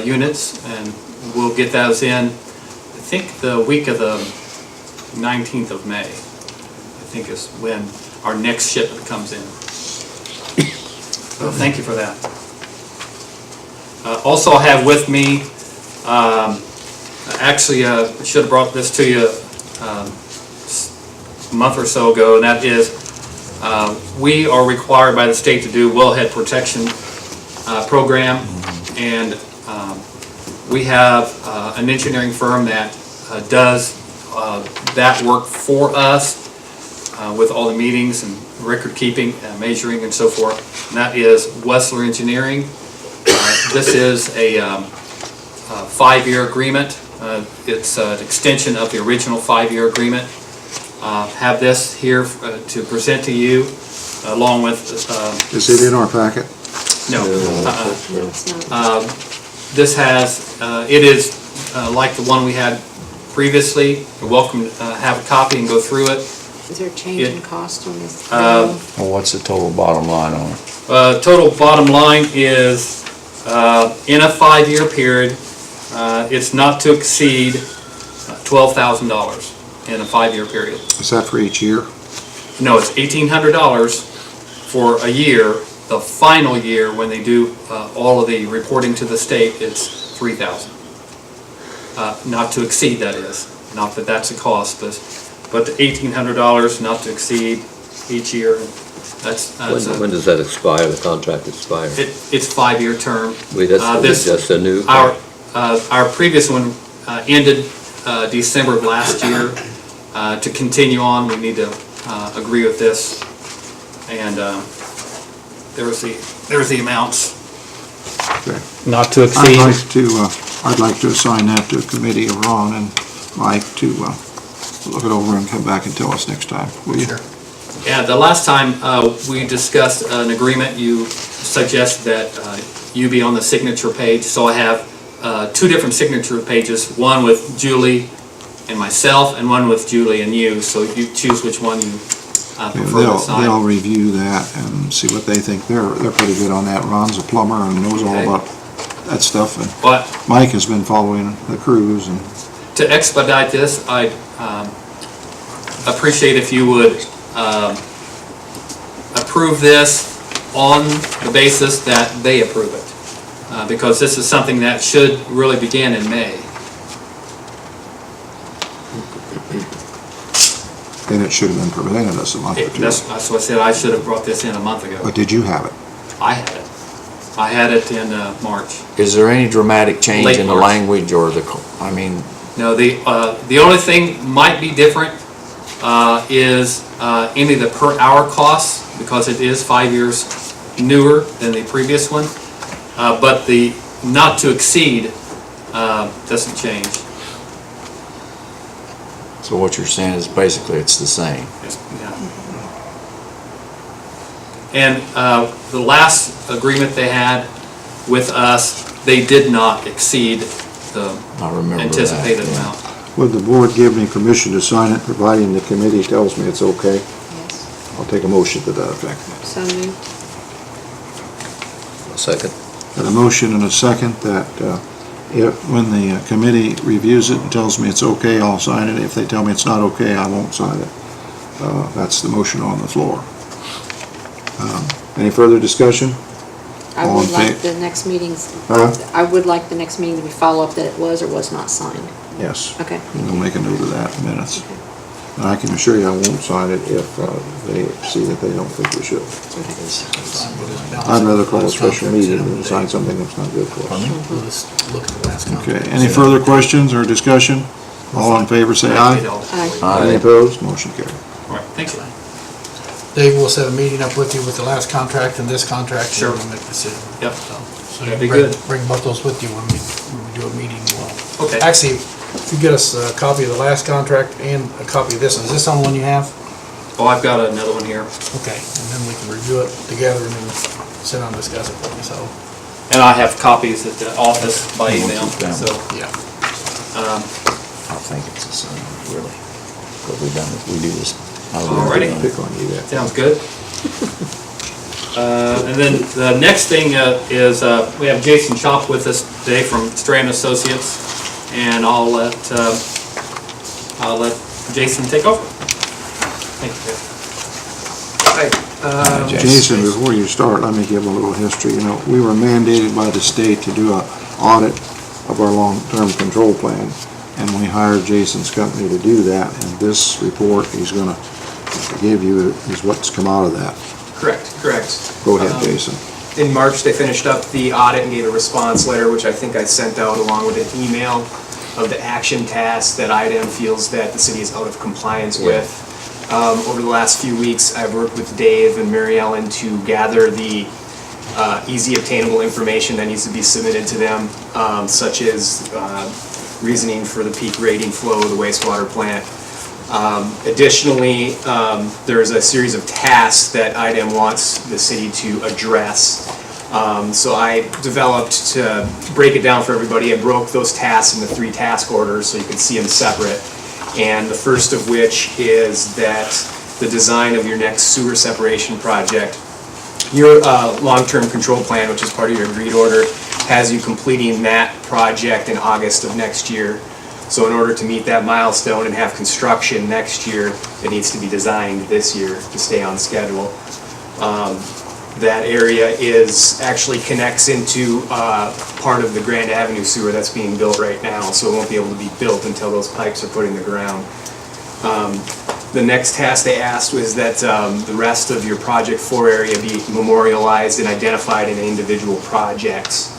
Speaker 8: units, and we'll get those in, I think, the week of the 19th of May, I think is when our next shipment comes in. So thank you for that. Also, I have with me, actually, I should have brought this to you a month or so ago, and that is, we are required by the state to do wellhead protection program, and we have an engineering firm that does that work for us with all the meetings and record keeping, measuring and so forth, and that is Wessler Engineering. This is a 5-year agreement. It's an extension of the original 5-year agreement. Have this here to present to you, along with...
Speaker 1: Is it in our packet?
Speaker 8: No. This has, it is like the one we had previously. You're welcome to have a copy and go through it.
Speaker 11: Is there a change in cost on this?
Speaker 5: Well, what's the total bottom line on it?
Speaker 8: Total bottom line is, in a 5-year period, it's not to exceed $12,000 in a 5-year period.
Speaker 1: Is that for each year?
Speaker 8: No, it's $1,800 for a year. The final year, when they do all of the reporting to the state, it's $3,000. Not to exceed, that is. Not that that's a cost, but the $1,800 not to exceed each year. That's
Speaker 9: When does that expire, the contract expire?
Speaker 8: it's 5-year term.
Speaker 9: That's just a new.
Speaker 8: Our previous one ended December of last year. To continue on, we need to agree with this, and there's the amounts.
Speaker 1: Okay.
Speaker 8: Not to
Speaker 1: I'd like to assign that to a committee of Ron and Mike to look it over and come back and tell us next time, will you?
Speaker 8: Sure. Yeah, the last time we discussed an agreement, you suggested that you be on the signature page. So I have two different signature pages, one with Julie and myself, and one with Julie and you. So you choose which one you prefer to sign.
Speaker 1: They'll review that and see what they think. They're pretty good on that. Ron's a plumber and knows all
Speaker 8: Okay.
Speaker 1: about that stuff, and
Speaker 8: But
Speaker 1: Mike has been following the crews, and
Speaker 8: to expedite this, I'd appreciate if you would approve this on the basis that they approve it. Because this is something that should really begin in May.
Speaker 1: then it should have been prevented us a month or two.
Speaker 8: That's what I said, I should have brought this in a month ago.
Speaker 1: But did you have it?
Speaker 8: I had it. I had it in March.
Speaker 5: Is there any dramatic change
Speaker 8: Late
Speaker 5: in the
Speaker 8: March.
Speaker 5: language or I mean,
Speaker 8: No, the only thing might be different is any of the per hour costs, because it is 5 years newer than the previous one. But the not to exceed doesn't change.
Speaker 5: so what you're saying is basically it's the same.
Speaker 8: Yeah. And the last agreement they had with us, they did not exceed the
Speaker 5: I remember that.
Speaker 8: anticipated
Speaker 5: yeah.
Speaker 8: amount.
Speaker 1: Would the board give me permission to sign it, providing the committee tells me it's okay?
Speaker 11: Yes.
Speaker 1: I'll take a motion to that effect.
Speaker 11: So moved.
Speaker 9: A second.
Speaker 1: Got a motion and a second that when the committee reviews it and tells me it's okay, I'll sign it. If they tell me it's not okay, I won't sign it. That's the motion on the floor. Any further discussion?
Speaker 11: I
Speaker 1: All
Speaker 11: would
Speaker 1: in
Speaker 11: like
Speaker 1: fa-
Speaker 11: the next meetings,
Speaker 1: Huh?
Speaker 11: I would like the next meeting to be follow-up that it was or was not signed.
Speaker 1: Yes.
Speaker 11: Okay.
Speaker 1: We'll make a note of that in minutes. And I can assure you I won't sign it if they see that they don't think we should. I'd rather call a special meeting than sign something that's not good for us.
Speaker 3: We'll just look at the last
Speaker 1: Okay,
Speaker 3: contract.
Speaker 1: any further questions or discussion? All in favor, say aye. Any opposed? Motion carried.
Speaker 8: All right, thank you.
Speaker 3: Dave, we'll set a meeting up with you with the last contract and this contract.
Speaker 8: Sure.
Speaker 3: And we'll make a decision.
Speaker 8: Yep.
Speaker 3: So
Speaker 8: That'd
Speaker 3: you
Speaker 8: be
Speaker 3: bring-
Speaker 8: good.
Speaker 3: Bring both those with you when we do a meeting.
Speaker 8: Okay.
Speaker 3: Actually, if you get us a copy of the last contract and a copy of this, is this the only one you have?
Speaker 8: Oh, I've got another one here.
Speaker 3: Okay, and then we can review it together and then sit down and discuss it, so,
Speaker 8: And I have copies at the office by email, so.
Speaker 3: yeah.
Speaker 5: I think it's the same, really. But we do this.
Speaker 8: Alrighty.
Speaker 1: Pick on you there.
Speaker 8: Sounds good. And then the next thing is we have Jason Chop with us today from Strand Associates, and I'll let Jason take over. Thank you.
Speaker 1: Jason, before you start, let me give a little history. You know, we were mandated by the state to do an audit of our long-term control plan, and we hired Jason's company to do that, and this report he's gonna give you is what's come out of that.
Speaker 2: Correct.
Speaker 1: Go ahead, Jason.
Speaker 2: In March, they finished up the audit and gave a response letter, which I think I sent out along with an email of the action tasks that IDEM feels that the city is out of compliance with. Over the last few weeks, I've worked with Dave and Mary Ellen to gather the easy obtainable information that needs to be submitted to them, such as reasoning for the peak rating flow of the wastewater plant. Additionally, there's a series of tasks that IDEM wants the city to address. So I developed, to break it down for everybody, I broke those tasks into 3 task orders so you could see them separate. And the first of which is that the design of your next sewer separation project. Your long-term control plan, which is part of your agreed order, has you completing that project in August of next year. So in order to meet that milestone and have construction next year, it needs to be designed this year to stay on schedule. That area actually connects into part of the Grand Avenue sewer that's being built right now, so it won't be able to be built until those pipes are put in the ground. The next task they asked was that the rest of your Project 4 area be memorialized and identified in individual projects.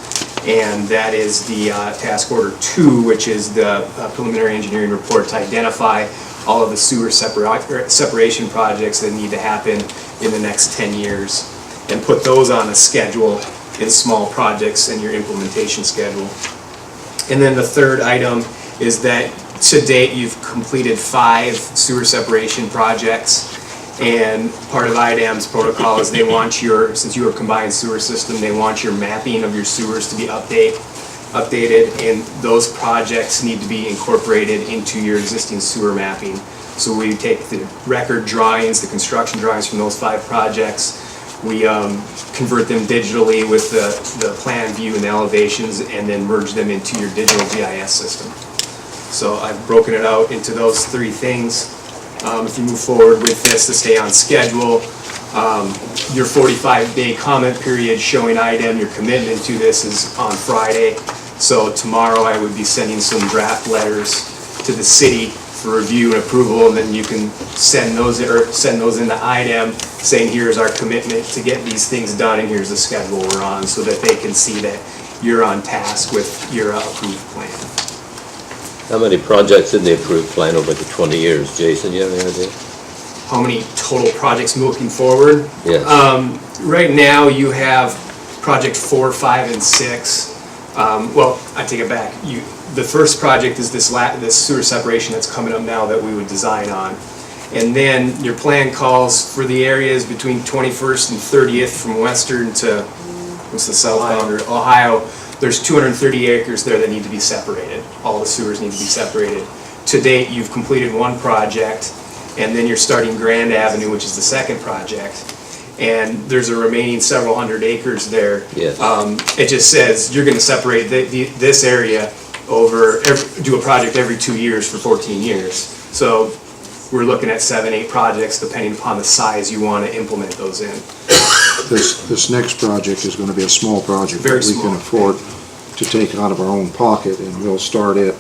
Speaker 2: And that is the task order 2, which is the preliminary engineering report to identify all of the sewer separation projects that need to happen in the next 10 years, and put those on a schedule in small projects in your implementation schedule. And then the third item is that to date you've completed 5 sewer separation projects,
Speaker 12: And part of IDAM's protocol is they want since you are a combined sewer system, they want your mapping of your sewers to be updated, and those projects need to be incorporated into your existing sewer mapping. So we take the record drawings, the construction drawings from those 5 projects, we convert them digitally with the plan view and the elevations, and then merge them into your digital GIS system. So I've broken it out into those 3 things. If you move forward with this to stay on schedule, your 45-day comment period showing IDEM your commitment to this is on Friday. So tomorrow I would be sending some draft letters to the city for review and approval, and then you can send those into IDEM saying here's our commitment to get these things done and here's the schedule we're on, so that they can see that you're on task with your approved plan.
Speaker 9: How many projects in the approved plan over the 20 years? Jason, you have any idea?
Speaker 12: How many total projects moving forward?
Speaker 9: Yes.
Speaker 12: Right now, you have project 4, 5, and 6. Well, I take it back. The first project is this sewer separation that's coming up now that we would design on. And then your plan calls for the areas between 21st and 30th from Western to, what's the south boundary? Ohio. There's 230 acres there that need to be separated. All the sewers need to be separated. To date, you've completed 1 project, and then you're starting Grand Avenue, which is the second project. And there's a remaining several hundred acres there.
Speaker 9: Yes.
Speaker 12: It just says you're gonna separate this area do a project every 2 years for 14 years. So we're looking at 7, 8 projects depending upon the size you wanna implement those in.
Speaker 1: This next project is gonna be a small project.
Speaker 12: Very
Speaker 1: that we
Speaker 12: small.
Speaker 1: can afford to take out of our own pocket, and we'll start it,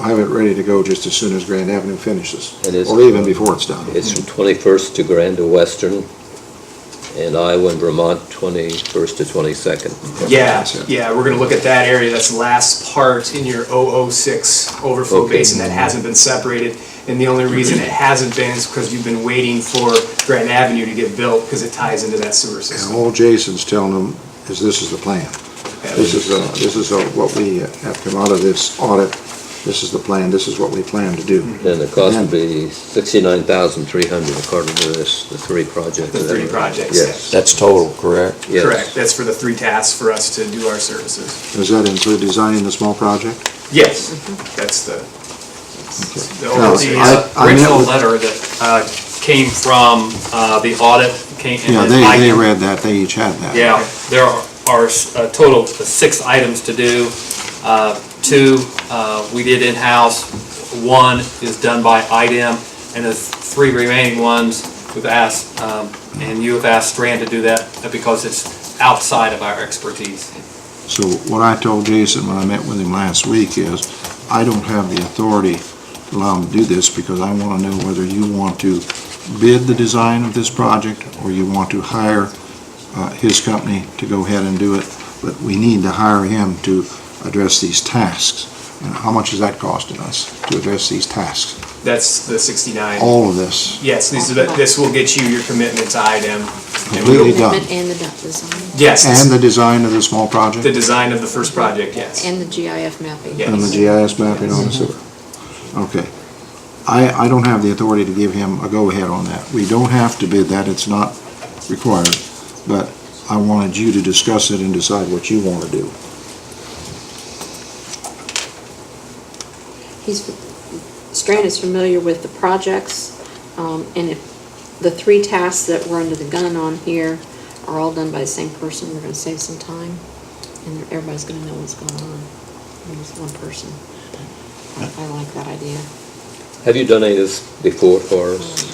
Speaker 1: have it ready to go just as soon as Grand Avenue finishes.
Speaker 9: It is-
Speaker 1: Or even before it's done.
Speaker 9: It's from 21st to Grand to Western, and Iowa and Vermont, 21st to 22nd.
Speaker 12: Yeah, we're gonna look at that area, that's the last part in your 006 overflow
Speaker 9: Okay.
Speaker 12: basin that hasn't been separated. And the only reason it hasn't been is because you've been waiting for Grand Avenue to get built, because it ties into that sewer
Speaker 1: And
Speaker 12: system.
Speaker 1: all Jason's telling them is this is the plan. This is what we have come out of this audit. This is the plan, this is what we plan to do.
Speaker 9: And the cost would be $69,300 according to this, the 3 projects.
Speaker 12: The 3 projects,
Speaker 9: Yes.
Speaker 5: That's total, correct?
Speaker 9: Yes.
Speaker 12: Correct, that's for the 3 tasks for us to do our services.
Speaker 1: Does that include designing the small project?
Speaker 12: Yes, that's the
Speaker 1: Now,
Speaker 8: The
Speaker 1: I met
Speaker 8: original
Speaker 1: with-
Speaker 8: letter that came from the audit came. and
Speaker 1: Yeah,
Speaker 8: then
Speaker 1: they
Speaker 8: IDEM.
Speaker 1: read that, they each had that.
Speaker 8: Yeah, there are a total of 6 items to do. 2 we did in-house, 1 is done by IDEM, and the 3 remaining ones we've asked, and you have asked Strand to do that because it's outside of our expertise.
Speaker 1: So what I told Jason when I met with him last week is, I don't have the authority to allow him to do this because I want to know whether you want to bid the design of this project or you want to hire his company to go ahead and do it. But we need to hire him to address these tasks. And how much is that costing us to address these tasks?
Speaker 12: That's the 69.
Speaker 1: All of this,
Speaker 12: Yes, this will get you your commitment to IDEM.
Speaker 1: completely done.
Speaker 11: Commitment and the design,
Speaker 12: Yes,
Speaker 1: And the design of the small project?
Speaker 12: the design of the first project, yes.
Speaker 11: and the GIF mapping.
Speaker 12: Yeah.
Speaker 1: And the GIS mapping on the sewer. Okay. I don't have the authority to give him a go-ahead on that. We don't have to bid that, it's not required, but I wanted you to discuss it and decide what you want to do.
Speaker 11: Strand is familiar with the projects, and if the 3 tasks that we're under the gun on here are all done by the same person, we're gonna save some time, and everybody's gonna know what's going on. It's one person. I like that idea.
Speaker 9: Have you done any of this before for us?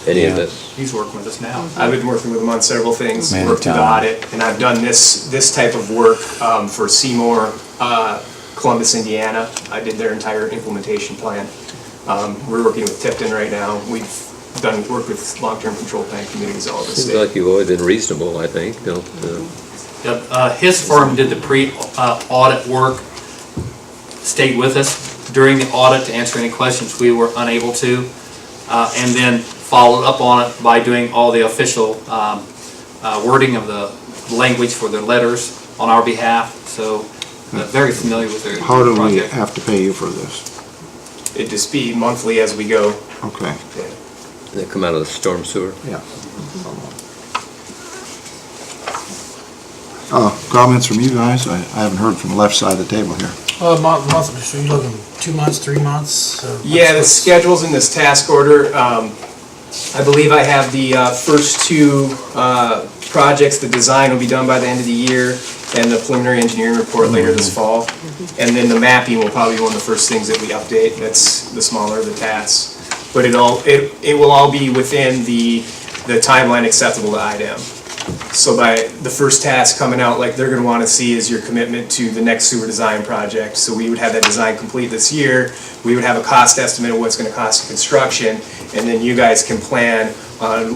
Speaker 9: Any of
Speaker 5: Yeah.
Speaker 9: this?
Speaker 8: He's working with us now.
Speaker 12: I've been working with them on several things,
Speaker 5: Man,
Speaker 12: worked through the
Speaker 5: Tom.
Speaker 12: audit, and I've done this type of work for Seymour, Columbus, Indiana. I did their entire implementation plan. We're working with Tipton right now. We've done work with long-term control plan communities all over the
Speaker 9: Seems
Speaker 12: state.
Speaker 9: like you've always been reasonable, I think.
Speaker 8: His firm did the pre-audit work, stayed with us during the audit to answer any questions we were unable to, and then followed up on it by doing all the official wording of the language for their letters on our behalf, so very familiar with their
Speaker 1: How do we
Speaker 8: project.
Speaker 1: have to pay you for this?
Speaker 12: It'd just be monthly as we go.
Speaker 1: Okay.
Speaker 12: Yeah.
Speaker 9: They come out of the storm sewer.
Speaker 1: Yeah. Comments from you guys? I haven't heard from the left side of the table here.
Speaker 3: Monthly, so you're looking 2 months, 3 months?
Speaker 12: Yeah, the schedule's in this task order. I believe I have the first two projects, the design will be done by the end of the year, and the preliminary engineering report later this fall. And then the mapping will probably be one of the first things that we update. That's the smaller of the tasks. But it will all be within the timeline acceptable to IDEM. So by the first task coming out, like they're gonna wanna see is your commitment to the next sewer design project. So we would have that design complete this year. We would have a cost estimate of what's gonna cost in construction, and then you guys can plan on,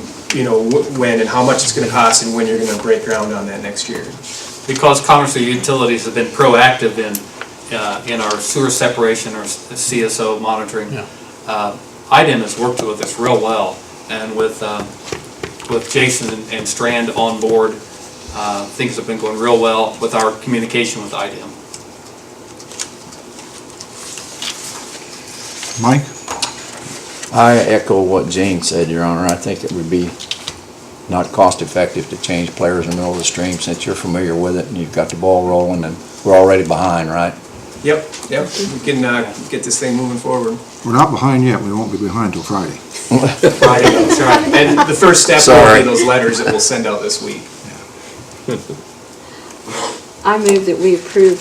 Speaker 12: when and how much it's gonna cost and when you're gonna break ground on that next year.
Speaker 8: Because Commerce Utilities have been proactive in our sewer separation or CSO monitoring, IDEM has worked with us real well, and with Jason and Strand on board, things have been going real well with our communication with IDEM.
Speaker 1: Mike?
Speaker 5: I echo what Jane said, Your Honor. I think it would be not cost-effective to change players in the middle of the stream since you're familiar with it and you've got the ball rolling and we're already behind, right?
Speaker 12: Yep, we can get this thing moving forward.
Speaker 1: We're not behind yet. We won't be behind till Friday.
Speaker 12: Friday, that's right. And the first step will
Speaker 5: Sorry.
Speaker 12: be those letters that we'll send out this week.
Speaker 11: I move that we approve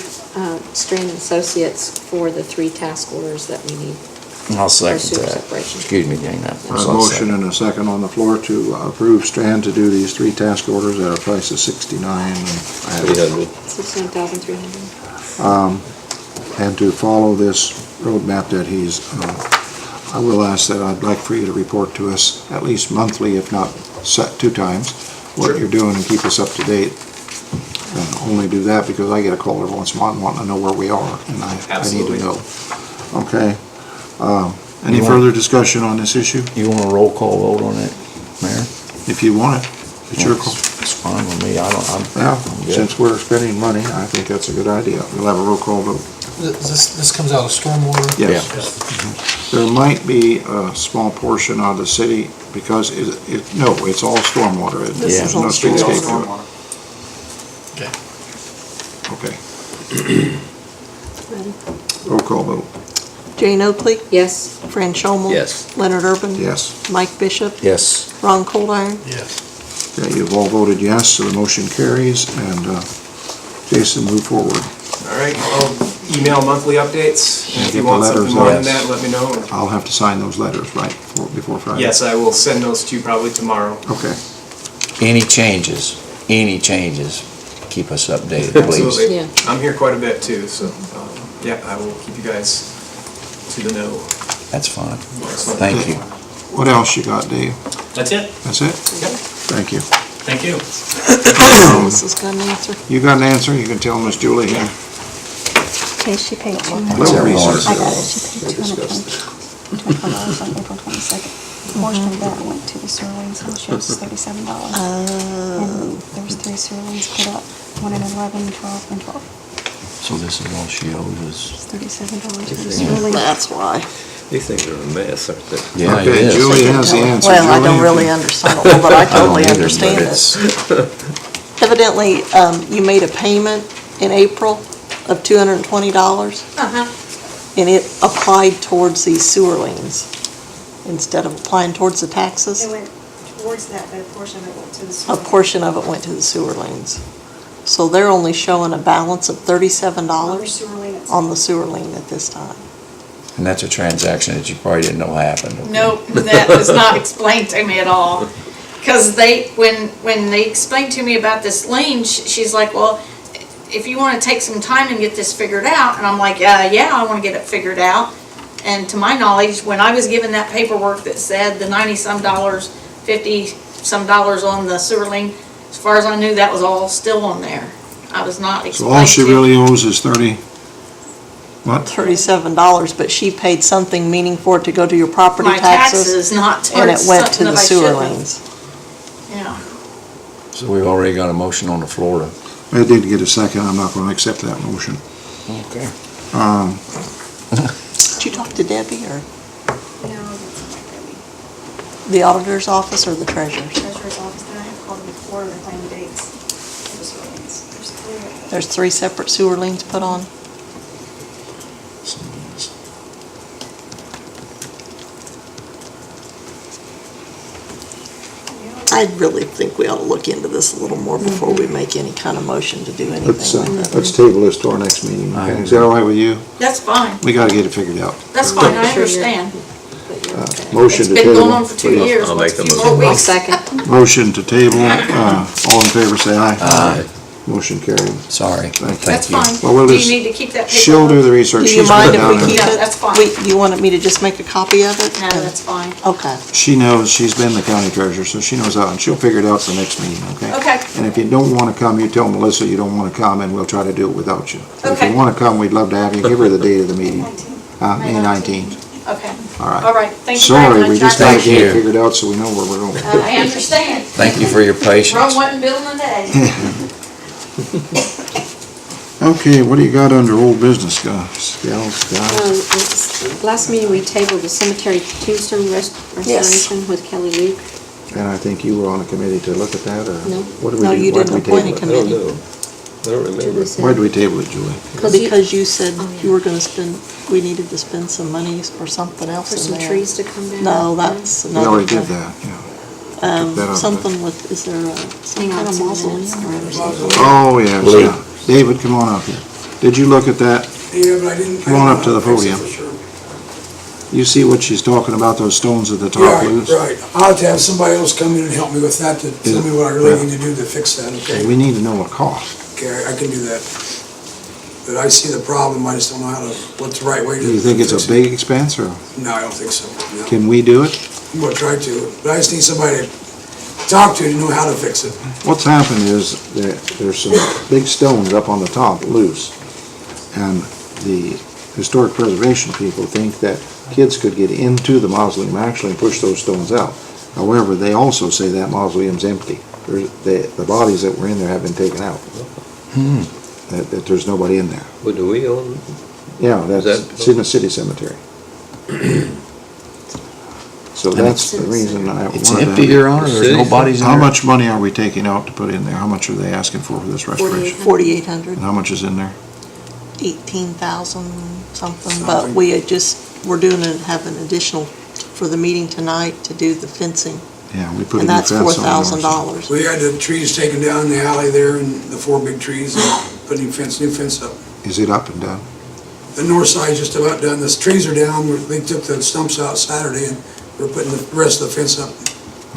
Speaker 11: Strand Associates for the 3 task orders that we need.
Speaker 5: I'll second
Speaker 11: sewer
Speaker 5: that.
Speaker 11: separation.
Speaker 5: Excuse me, Jane.
Speaker 1: A motion and a second on the floor to approve Strand to do these 3 task orders at a price of $69
Speaker 9: $300.
Speaker 11: $16,300.
Speaker 1: and to follow this roadmap that he's, I will ask that I'd like for you to report to us at least monthly, if not set 2 times, what you're doing and keep us up to date. And only do that because I get a call every once in a while wanting to know where we are, and I need
Speaker 12: Absolutely.
Speaker 1: to know. Okay. Any
Speaker 5: You want-
Speaker 1: further discussion on this issue?
Speaker 5: You want a roll call vote on it, Mayor?
Speaker 1: If you want it, it's your call.
Speaker 5: It's fine with me. I'm
Speaker 1: Well,
Speaker 5: good.
Speaker 1: since we're spending money, I think that's a good idea. We'll have a roll call vote.
Speaker 3: This comes out of stormwater?
Speaker 1: Yes. There might be a small portion out of the city because no, it's all stormwater.
Speaker 4: This
Speaker 1: There's
Speaker 4: is all
Speaker 1: no streetscape to it.
Speaker 3: Okay.
Speaker 1: Okay. Roll call vote.
Speaker 4: Jane Oakley,
Speaker 11: Yes.
Speaker 4: Fran Schomel.
Speaker 9: Yes.
Speaker 4: Leonard Urban.
Speaker 1: Yes.
Speaker 4: Mike Bishop,
Speaker 5: Yes.
Speaker 4: Ron Coldiron.
Speaker 3: Yes.
Speaker 1: Okay, you've all voted yes, so the motion carries, and Jason, move forward.
Speaker 12: All right, I'll email monthly updates, and if
Speaker 1: Get
Speaker 12: you
Speaker 1: the
Speaker 12: want something
Speaker 1: letters
Speaker 12: more
Speaker 1: out.
Speaker 12: than that, let me know.
Speaker 1: I'll have to sign those letters, right, before Friday?
Speaker 12: Yes, I will send those to you probably tomorrow.
Speaker 1: Okay.
Speaker 5: Any changes, keep us updated, please.
Speaker 12: Absolutely.
Speaker 11: Yeah.
Speaker 12: I'm here quite a bit too, so, yeah, I will keep you guys to the know.
Speaker 5: That's fine.
Speaker 12: Excellent.
Speaker 5: Thank you.
Speaker 1: What else you got, Dave?
Speaker 8: That's it.
Speaker 1: That's it? Thank you.
Speaker 8: Thank you.
Speaker 4: This is got an answer.
Speaker 1: You got an answer? You can tell Miss Julie here.
Speaker 2: Okay, she paid
Speaker 5: What's
Speaker 1: Little
Speaker 5: every
Speaker 1: reasons.
Speaker 2: I got it, she paid $220 on April 22nd. A portion of that went to the sewer lanes, and it shows $37. And there was 3 sewer lanes put up, one in 11, 12, and 12.
Speaker 5: So this is all she owes
Speaker 2: It's
Speaker 5: us.
Speaker 2: $37 for the sewer lanes.
Speaker 4: That's why.
Speaker 9: These things are a mess, aren't they?
Speaker 5: Yeah, it
Speaker 1: Okay,
Speaker 5: is.
Speaker 1: Julie has the answer.
Speaker 4: Well, I don't
Speaker 1: Julie,
Speaker 4: really understand it, well, but I totally
Speaker 5: either, but
Speaker 4: understand it.
Speaker 5: it's-
Speaker 4: Evidently, you made a payment in April of $220, and it applied towards these sewer liens instead of applying towards the taxes.
Speaker 2: It went towards that, but a portion of it went to the
Speaker 4: A
Speaker 2: sewer.
Speaker 4: portion of it went to the sewer liens. So they're only showing a balance of $37
Speaker 2: Sewer lane itself.
Speaker 4: on the sewer lien at this time.
Speaker 5: And that's a transaction that you probably didn't know happened. okay?
Speaker 10: Nope, that was not explained to me at all. Because when they explained to me about this lien, she's like, well, if you want to take some time and get this figured out, and I'm like, yeah, I want to get it figured out. And to my knowledge, when I was given that paperwork that said the $90-some, $50-some on the sewer lien, as far as I knew, that was all still on there. I was not
Speaker 1: So
Speaker 10: explained
Speaker 1: all she
Speaker 10: to.
Speaker 1: really owes is 30, what?
Speaker 4: $37, but she paid something meaning for it to go to your property
Speaker 10: My taxes, not
Speaker 4: and
Speaker 10: towards
Speaker 4: it went to
Speaker 10: something
Speaker 4: the
Speaker 10: that I
Speaker 4: sewer
Speaker 10: shouldn't have.
Speaker 4: liens.
Speaker 10: Yeah.
Speaker 5: So we've already got a motion on the floor to.
Speaker 1: I did get a second, I'm not gonna accept that motion.
Speaker 5: Okay.
Speaker 4: Did you talk to Debbie, or?
Speaker 2: No, that's not Debbie.
Speaker 4: The auditor's office or the treasurer's?
Speaker 6: Treasurer's office, then I have called them before to find dates. It was really- There's three of them.
Speaker 4: There's 3 separate sewer liens put on? I really think we ought to look into this a little more before we make any kind of motion to do
Speaker 1: Let's,
Speaker 4: anything like that.
Speaker 1: let's table this to our next meeting, okay? Is that all right with you?
Speaker 10: That's fine,
Speaker 1: We gotta get it figured out.
Speaker 10: that's fine, I
Speaker 11: Sure, you're-
Speaker 10: understand.
Speaker 11: But you're okay.
Speaker 1: Motion
Speaker 10: It's
Speaker 1: to
Speaker 10: been
Speaker 1: table.
Speaker 10: going on for 2 years,
Speaker 9: I'll
Speaker 10: what's
Speaker 9: make
Speaker 10: a
Speaker 9: the
Speaker 10: few more
Speaker 9: motion.
Speaker 11: I'll
Speaker 10: weeks?
Speaker 11: second.
Speaker 1: Motion to table, all in favor, say aye.
Speaker 5: Aye.
Speaker 1: Motion carried.
Speaker 5: Sorry,
Speaker 1: Thank
Speaker 10: That's
Speaker 5: thank you.
Speaker 10: fine.
Speaker 1: Well, we'll
Speaker 10: Do you
Speaker 1: just-
Speaker 10: need to keep that paper?
Speaker 1: She'll do the research.
Speaker 4: Do you
Speaker 1: She's
Speaker 4: mind
Speaker 1: got it
Speaker 4: if
Speaker 1: down
Speaker 4: we
Speaker 1: there.
Speaker 4: keep it?
Speaker 10: Yeah, that's fine.
Speaker 4: Do you want me to just make a copy of it?
Speaker 10: No, that's fine.
Speaker 4: Okay.
Speaker 1: She knows, she's been the county treasurer, so she knows how, and she'll figure it out for the next meeting, okay?
Speaker 10: Okay.
Speaker 1: And if you don't wanna come, you tell Melissa you don't wanna come, and we'll try to do it without you. If
Speaker 10: Okay.
Speaker 1: you wanna come, we'd love to have you. Give her the date of the meeting. May 19th.
Speaker 10: Okay,
Speaker 1: All right.
Speaker 10: all right, thank you very much.
Speaker 1: Sorry, we just
Speaker 10: I
Speaker 1: gotta
Speaker 5: Thank
Speaker 1: get
Speaker 5: you.
Speaker 1: it figured out so we know where we're going.
Speaker 10: I understand.
Speaker 5: Thank you for your patience.
Speaker 10: Rome wasn't built in a day.
Speaker 1: Okay, what do you got under old business, guys? Gals, guys?
Speaker 11: Last meeting, we tabled the cemetery tombstone restoration with Kelly Luke.
Speaker 1: And I think you were on a committee to look at that, or?
Speaker 11: No.
Speaker 1: What did we
Speaker 4: No,
Speaker 1: do?
Speaker 4: you
Speaker 1: Why'd
Speaker 4: didn't
Speaker 1: we
Speaker 4: appoint a
Speaker 1: table it?
Speaker 9: I don't
Speaker 4: committee.
Speaker 9: know. I don't remember.
Speaker 1: Why'd we table it, Julie?
Speaker 4: Because you said
Speaker 11: Oh, yeah.
Speaker 4: you were gonna spend, we needed to spend some money for something else
Speaker 11: For
Speaker 4: in
Speaker 11: some
Speaker 4: there.
Speaker 11: trees to come down?
Speaker 4: No, that's
Speaker 1: We
Speaker 4: another
Speaker 1: already did
Speaker 4: thing.
Speaker 1: that, yeah. Took that out of
Speaker 4: Something with, is there some
Speaker 11: Hang
Speaker 4: kind
Speaker 11: on
Speaker 4: of
Speaker 11: 2
Speaker 4: mausoleum
Speaker 11: minutes.
Speaker 4: or something?
Speaker 1: Oh, yes,
Speaker 5: Lee.
Speaker 1: yeah. David, come on up here. Did you look at that?
Speaker 13: Yeah, but I didn't.
Speaker 1: Come on up to the podium.
Speaker 13: For sure.
Speaker 1: You see what she's talking about, those stones at the top
Speaker 13: Right,
Speaker 1: loose?
Speaker 13: right. I'll have to have somebody else come in and help me with that to tell me what I really need to do to fix that, okay?
Speaker 1: We need to know what cost.
Speaker 13: Okay, I can do that. But I see the problem, I just don't know how to, what's the right way to.
Speaker 1: Do you think it's
Speaker 13: fix
Speaker 1: a
Speaker 13: it.
Speaker 1: big expense, or
Speaker 13: No, I don't think so, no.
Speaker 1: can we do it?
Speaker 13: I'm gonna try to, but I just need somebody to talk to know how to fix it.
Speaker 1: What's happened is that there's some big stones up on the top loose. And the historic preservation people think that kids could get into the mausoleum actually and push those stones out. However, they also say that mausoleum's empty. The bodies that were in there have been taken out. That there's nobody in there.
Speaker 9: What do we own?
Speaker 1: Yeah,
Speaker 9: Is
Speaker 1: that's,
Speaker 9: that-
Speaker 1: it's in the city cemetery. So that's the reason I wanted
Speaker 5: It's
Speaker 1: to.
Speaker 5: empty, Your Honor, there's no bodies in
Speaker 1: How
Speaker 5: there?
Speaker 1: much money are we taking out to put in there? How much are they asking for this restoration?
Speaker 4: 4,800,
Speaker 1: And how much is in there?
Speaker 4: 18,000 something, but we had just, we're doing it, have an additional for the meeting tonight to do the fencing,
Speaker 1: Yeah, we put a
Speaker 4: and
Speaker 1: new
Speaker 4: that's
Speaker 1: fence on yours.
Speaker 4: $4,000.
Speaker 13: We had the trees taken down in the alley there and the 4 big trees and put new fence up.
Speaker 1: Is it up and down?
Speaker 13: The north side's just about done. The trees are down. They took the stumps out Saturday and we're putting the rest of the fence up.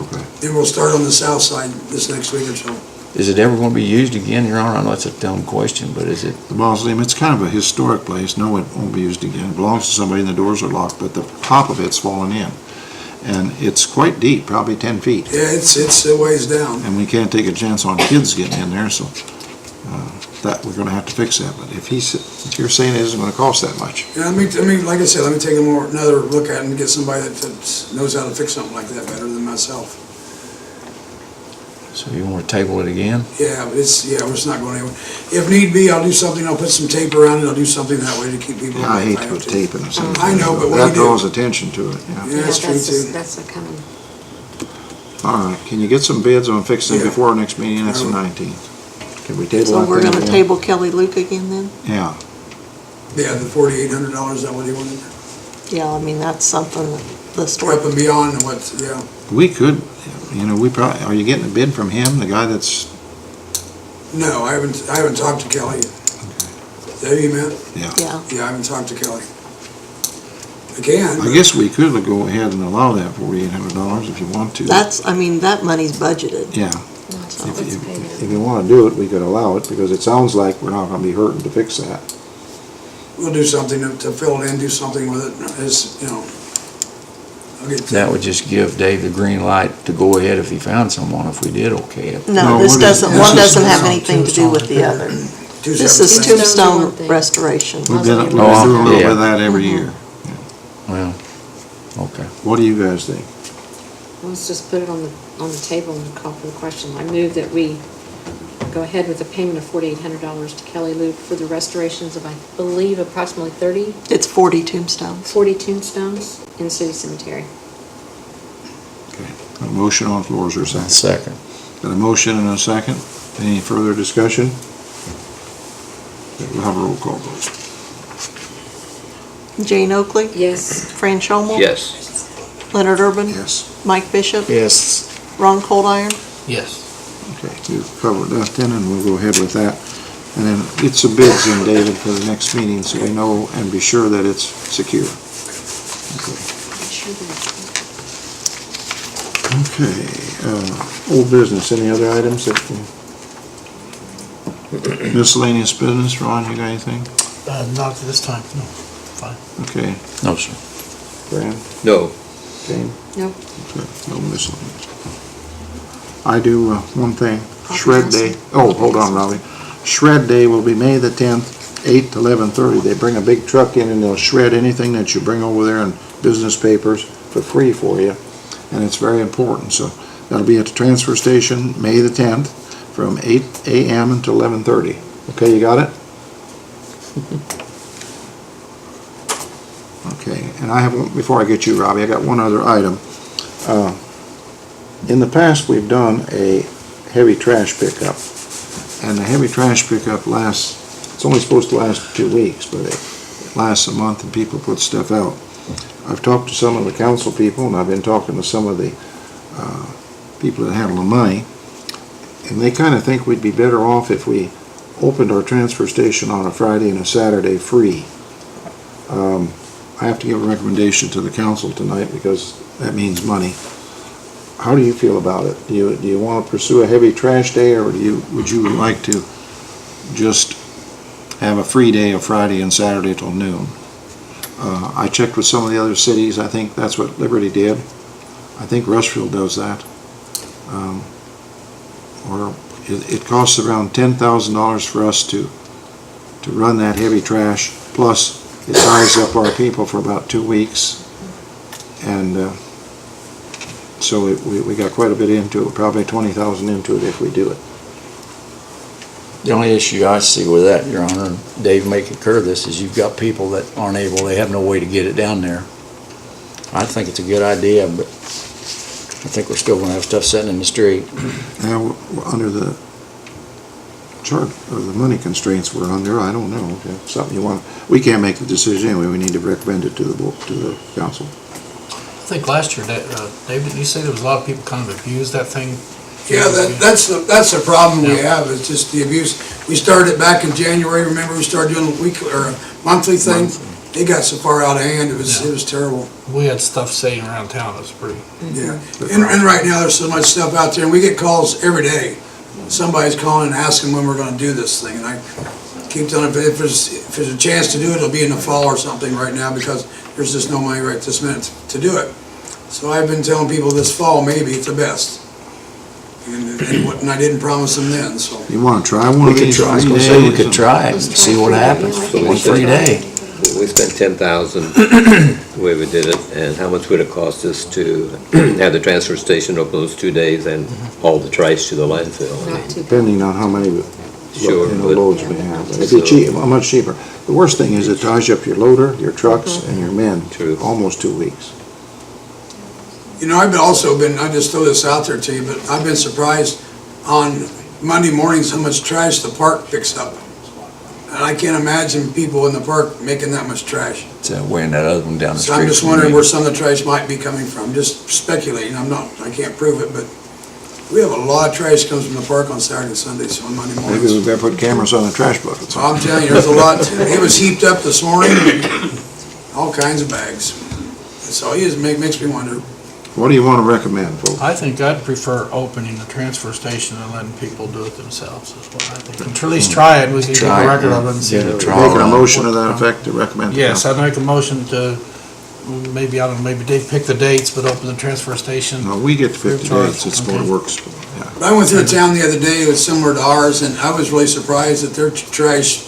Speaker 1: Okay.
Speaker 13: Then we'll start on the south side this next week or so.
Speaker 5: Is it ever gonna be used again, Your Honor? I know it's a dumb question, but is it?
Speaker 1: The mausoleum, it's kind of a historic place. No, it won't be used again. It belongs to somebody and the doors are locked, but the top of it's fallen in. And it's quite deep, probably 10 feet.
Speaker 13: Yeah, it's a ways down.
Speaker 1: And we can't take a chance on kids getting in there, so that, we're gonna have to fix that. But if you're saying it isn't gonna cost that much.
Speaker 13: Yeah, like I said, let me take another look at it and get somebody that knows how to fix something like that better than myself.
Speaker 5: So you wanna table it again?
Speaker 13: Yeah, but we're just not going anywhere. If need be, I'll do something. I'll put some tape around it. I'll do something that way to keep people.
Speaker 1: I hate
Speaker 13: if
Speaker 1: to
Speaker 13: have
Speaker 1: put tape in a cemetery.
Speaker 13: I know, but what do
Speaker 1: that
Speaker 13: you do?
Speaker 1: draws attention to it, yeah.
Speaker 13: Yeah, that's true too.
Speaker 11: That's a kind of,
Speaker 1: All right, can you get some bids on fixing it
Speaker 13: Yeah.
Speaker 1: before our next meeting? That's the 19th. Can we table
Speaker 4: So
Speaker 1: that?
Speaker 4: we're
Speaker 1: thing
Speaker 4: gonna
Speaker 1: again?
Speaker 4: table Kelly Luke again then?
Speaker 1: Yeah,
Speaker 13: Yeah, the $4,800, is that what he wanted?
Speaker 4: Yeah, I mean, that's something that the
Speaker 13: Up
Speaker 4: store,
Speaker 13: and beyond what, yeah.
Speaker 1: we could, we probably, are you getting a bid from him, the guy that's,
Speaker 13: No, I haven't talked to Kelly. Is that who you meant?
Speaker 1: yeah.
Speaker 4: yeah.
Speaker 13: Yeah, I haven't talked to Kelly. I can.
Speaker 1: I guess we could go ahead and allow that $4,800 if you want to.
Speaker 4: That's, I mean, that money's budgeted.
Speaker 1: Yeah,
Speaker 4: So-
Speaker 1: if you wanna do it, we could allow it, because it sounds like we're not gonna be hurting to fix that.
Speaker 13: We'll do something to fill it in, do something with it, I'll get
Speaker 5: That would just give Dave the green light to go ahead if he found someone, if we did okay it.
Speaker 1: No,
Speaker 4: No, this
Speaker 1: what is-
Speaker 4: doesn't,
Speaker 1: this
Speaker 4: one
Speaker 1: is-
Speaker 4: doesn't have anything to do with the other.
Speaker 13: two
Speaker 4: This
Speaker 13: separate
Speaker 4: is
Speaker 13: things.
Speaker 11: Tombstones are one
Speaker 4: tombstone
Speaker 11: thing.
Speaker 4: restoration.
Speaker 1: We've been, we do a
Speaker 5: Oh,
Speaker 1: little bit
Speaker 5: yeah.
Speaker 1: of that every year.
Speaker 5: Well, okay.
Speaker 1: What do you guys think?
Speaker 11: let's just put it on the table and call for the question. I move that we go ahead with the payment of $4,800 to Kelly Luke for the restorations of, I believe, approximately 40
Speaker 4: It's 40 tombstones.
Speaker 11: tombstones in City Cemetery.
Speaker 1: Okay, Got a motion on the floor, is there a second?
Speaker 5: Second.
Speaker 1: Got a motion and a second. Any further discussion? We'll have a roll call vote.
Speaker 4: Jane Oakley?
Speaker 11: Yes.
Speaker 4: Fran Schomel?
Speaker 9: Yes.
Speaker 4: Leonard Urban?
Speaker 1: Yes.
Speaker 4: Mike Bishop?
Speaker 5: Yes.
Speaker 4: Ron Coldiron?
Speaker 3: Yes.
Speaker 1: Okay, we've covered that then, and we'll go ahead with that. And then get some bids in, David, for the next meeting, so we know and be sure that it's secure. Okay, old business, any other items that, miscellaneous business, Ron, you got anything?
Speaker 3: Not at this time, no, fine.
Speaker 1: Okay,
Speaker 5: No, sir.
Speaker 1: Fran,
Speaker 9: No.
Speaker 1: Jane?
Speaker 11: No.
Speaker 1: Okay, no miscellaneous. I do one thing, Shred Day, oh, hold on, Robbie. Shred Day will be May the 10th, 8 to 11:30. They bring a big truck in and they'll shred anything that you bring over there in business papers for free for you. And it's very important, so that'll be at the transfer station, May the 10th, from 8 a.m. until 11:30. Okay, you got it? Okay, and I have, before I get you, Robbie, I got one other item. In the past, we've done a heavy trash pickup, and the heavy trash pickup lasts, it's only supposed to last 2 weeks, but it lasts a month and people put stuff out. I've talked to some of the council people, and I've been talking to some of the people that handle the money, and they kind of think we'd be better off if we opened our transfer station on a Friday and a Saturday free. I have to give a recommendation to the council tonight because that means money. How do you feel about it? Do you want to pursue a heavy trash day, or would you like to just have a free day of Friday and Saturday till noon? I checked with some of the other cities. I think that's what Liberty did. I think Rushville does that. Or it costs around $10,000 for us to run that heavy trash. Plus, it ties up our people for about 2 weeks. And so we got quite a bit into it, probably 20,000 into it if we do it.
Speaker 5: The only issue I see with that, Your Honor, and Dave may concur this, is you've got people that aren't able, they have no way to get it down there. I think it's a good idea, but I think we're still gonna have stuff sitting in the street.
Speaker 1: Now, under the chart, or the money constraints we're under, I don't know, if something you want, we can't make the decision anyway, we need to recommend it to the council.
Speaker 3: I think last year, Dave, didn't you say there was a lot of people kind of abused that thing?
Speaker 13: Yeah, that's the problem we have, is just the abuse. We started it back in January, remember, we started doing a weekly, or a monthly thing? It got so far out of hand, it was terrible.
Speaker 3: We had stuff sitting around town, it was pretty.
Speaker 13: Yeah, and right now, there's so much stuff out there, and we get calls every day. Somebody's calling and asking when we're gonna do this thing, and I keep telling them, if there's a chance to do it, it'll be in the fall or something right now, because there's just no money right this minute to do it. So I've been telling people this fall, maybe it's the best. And I didn't promise them then, so.
Speaker 1: You wanna try one of these?
Speaker 5: I was gonna say, we could try it and see what happens, one free day.
Speaker 9: We spent $10,000 the way we did it, and how much would it cost us to have the transfer station open those 2 days and haul the trash to the landfill?
Speaker 11: Not too bad.
Speaker 1: Depending on how many
Speaker 9: Sure, but-
Speaker 1: loads we have. It'd be cheap, much cheaper. The worst thing is it ties up your loader, your trucks, and your men.
Speaker 9: True.
Speaker 1: Almost 2 weeks.
Speaker 13: You know, I just throw this out there to you, but I've been surprised on Monday mornings how much trash the park picks up. And I can't imagine people in the park making that much trash.
Speaker 5: It's wearing that other one down the
Speaker 13: So
Speaker 5: street.
Speaker 13: I'm just
Speaker 5: from
Speaker 13: wondering
Speaker 5: me.
Speaker 13: where some of the trash might be coming from, just speculating, I can't prove it, but we have a lot of trash comes from the park on Saturday and Sunday, so on Monday
Speaker 1: Maybe
Speaker 13: mornings.
Speaker 1: we better put cameras on the trash buckets.
Speaker 13: So I'm telling you, there's a lot, it was heaped up this morning, all kinds of bags. So it just makes me wonder.
Speaker 1: What do you wanna recommend, folks?
Speaker 3: I think I'd prefer opening the transfer station and letting people do it themselves, is what I think. And at least try it, we can get
Speaker 5: Try
Speaker 3: a
Speaker 5: it,
Speaker 3: record
Speaker 5: yeah.
Speaker 3: of it and see.
Speaker 5: Get a
Speaker 3: what-
Speaker 5: trial
Speaker 1: Making a
Speaker 5: run.
Speaker 1: motion to that effect to recommend. to
Speaker 3: Yes,
Speaker 1: council.
Speaker 3: I'd make a motion to, maybe, I don't know, maybe Dave pick the dates, but open the transfer station.
Speaker 1: No, we get to
Speaker 3: Free of
Speaker 1: 50
Speaker 3: charge.
Speaker 1: days, it's what
Speaker 3: Okay.
Speaker 1: works, yeah.
Speaker 13: But I went through a town the other day, it was similar to ours, and I was really surprised that their trash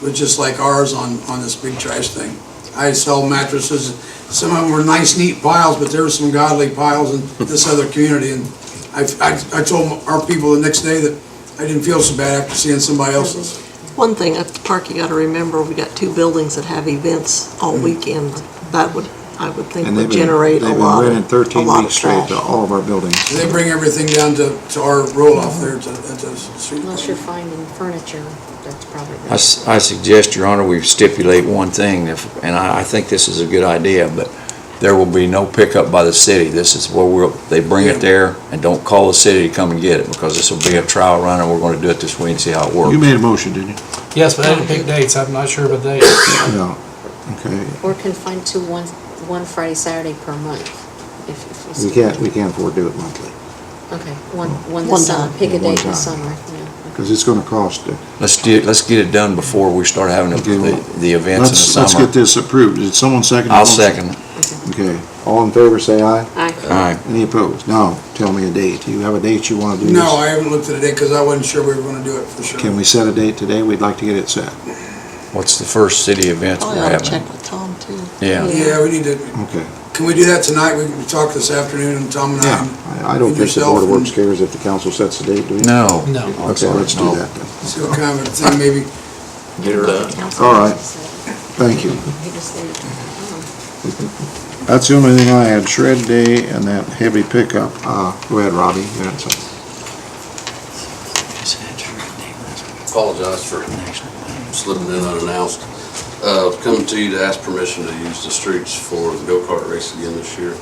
Speaker 13: was just like ours on this big trash thing. I saw mattresses, some of them were nice, neat piles, but there were some godly piles in this other community, and I told our people the next day that I didn't feel so bad after seeing somebody else's.
Speaker 4: One thing at the park you gotta remember, we got 2 buildings that have events all weekend. That would I would think
Speaker 1: And
Speaker 4: would
Speaker 1: they've been,
Speaker 4: generate
Speaker 1: they've
Speaker 4: a
Speaker 1: been
Speaker 4: lot
Speaker 1: renting
Speaker 4: of
Speaker 1: 13 weeks straight
Speaker 4: trash.
Speaker 1: to all of our buildings.
Speaker 13: They bring everything down to our roll-off there at the street.
Speaker 11: Unless you're finding furniture, that's probably.
Speaker 5: I suggest, Your Honor, we stipulate one thing, and I think this is a good idea, but there will be no pickup by the city. This is where they bring it there, and don't call the city to come and get it, because this will be a trial run, and we're going to do it this way and see how it works.
Speaker 1: You made a motion, didn't you?
Speaker 2: Yes, but I didn't pick dates, I'm not sure about dates.
Speaker 1: No. Okay.
Speaker 11: Or confined to one Friday, Saturday per month. If
Speaker 1: We can't afford to do it monthly,
Speaker 11: Okay, one
Speaker 4: One
Speaker 11: this summer,
Speaker 4: time.
Speaker 11: pick a
Speaker 1: One
Speaker 11: date
Speaker 1: time.
Speaker 11: this summer, yeah.
Speaker 1: because it's gonna cost.
Speaker 5: Let's get it done before we start having
Speaker 1: Okay, well,
Speaker 5: the events in the summer.
Speaker 1: Let's get this approved. Did someone second the
Speaker 5: I'll
Speaker 1: motion?
Speaker 5: second it.
Speaker 1: Okay. All in favor, say aye.
Speaker 11: Aye.
Speaker 5: All right.
Speaker 1: Any opposed? Now, tell me a date. Do you have a date you wanna do this?
Speaker 13: No, I haven't looked at a date because I wasn't sure we were gonna do it for sure.
Speaker 1: Can we set a date today? We'd like to get it set.
Speaker 5: What's the first city events
Speaker 4: Probably
Speaker 5: we're
Speaker 4: ought to
Speaker 5: having?
Speaker 4: check with Tom too.
Speaker 5: Yeah.
Speaker 13: Yeah, we need to,
Speaker 1: Okay.
Speaker 13: can we do that tonight? We can talk this afternoon, and Tom and I.
Speaker 1: Yeah, I don't
Speaker 13: and
Speaker 1: think the
Speaker 13: yourself
Speaker 1: Board of
Speaker 13: and
Speaker 1: Works cares if the council sets the date, do you?
Speaker 5: No.
Speaker 2: No.
Speaker 1: Okay, let's do that then.
Speaker 13: See what kind of a thing, maybe.
Speaker 5: Get her done.
Speaker 1: All right. Thank you.
Speaker 11: He just said, oh.
Speaker 1: That's the only thing I had, shred day and that heavy pickup. Go ahead, Robbie. You had something.
Speaker 14: Apologize for slipping in unannounced. Coming to you to ask permission to use the streets for the go-kart race again this year.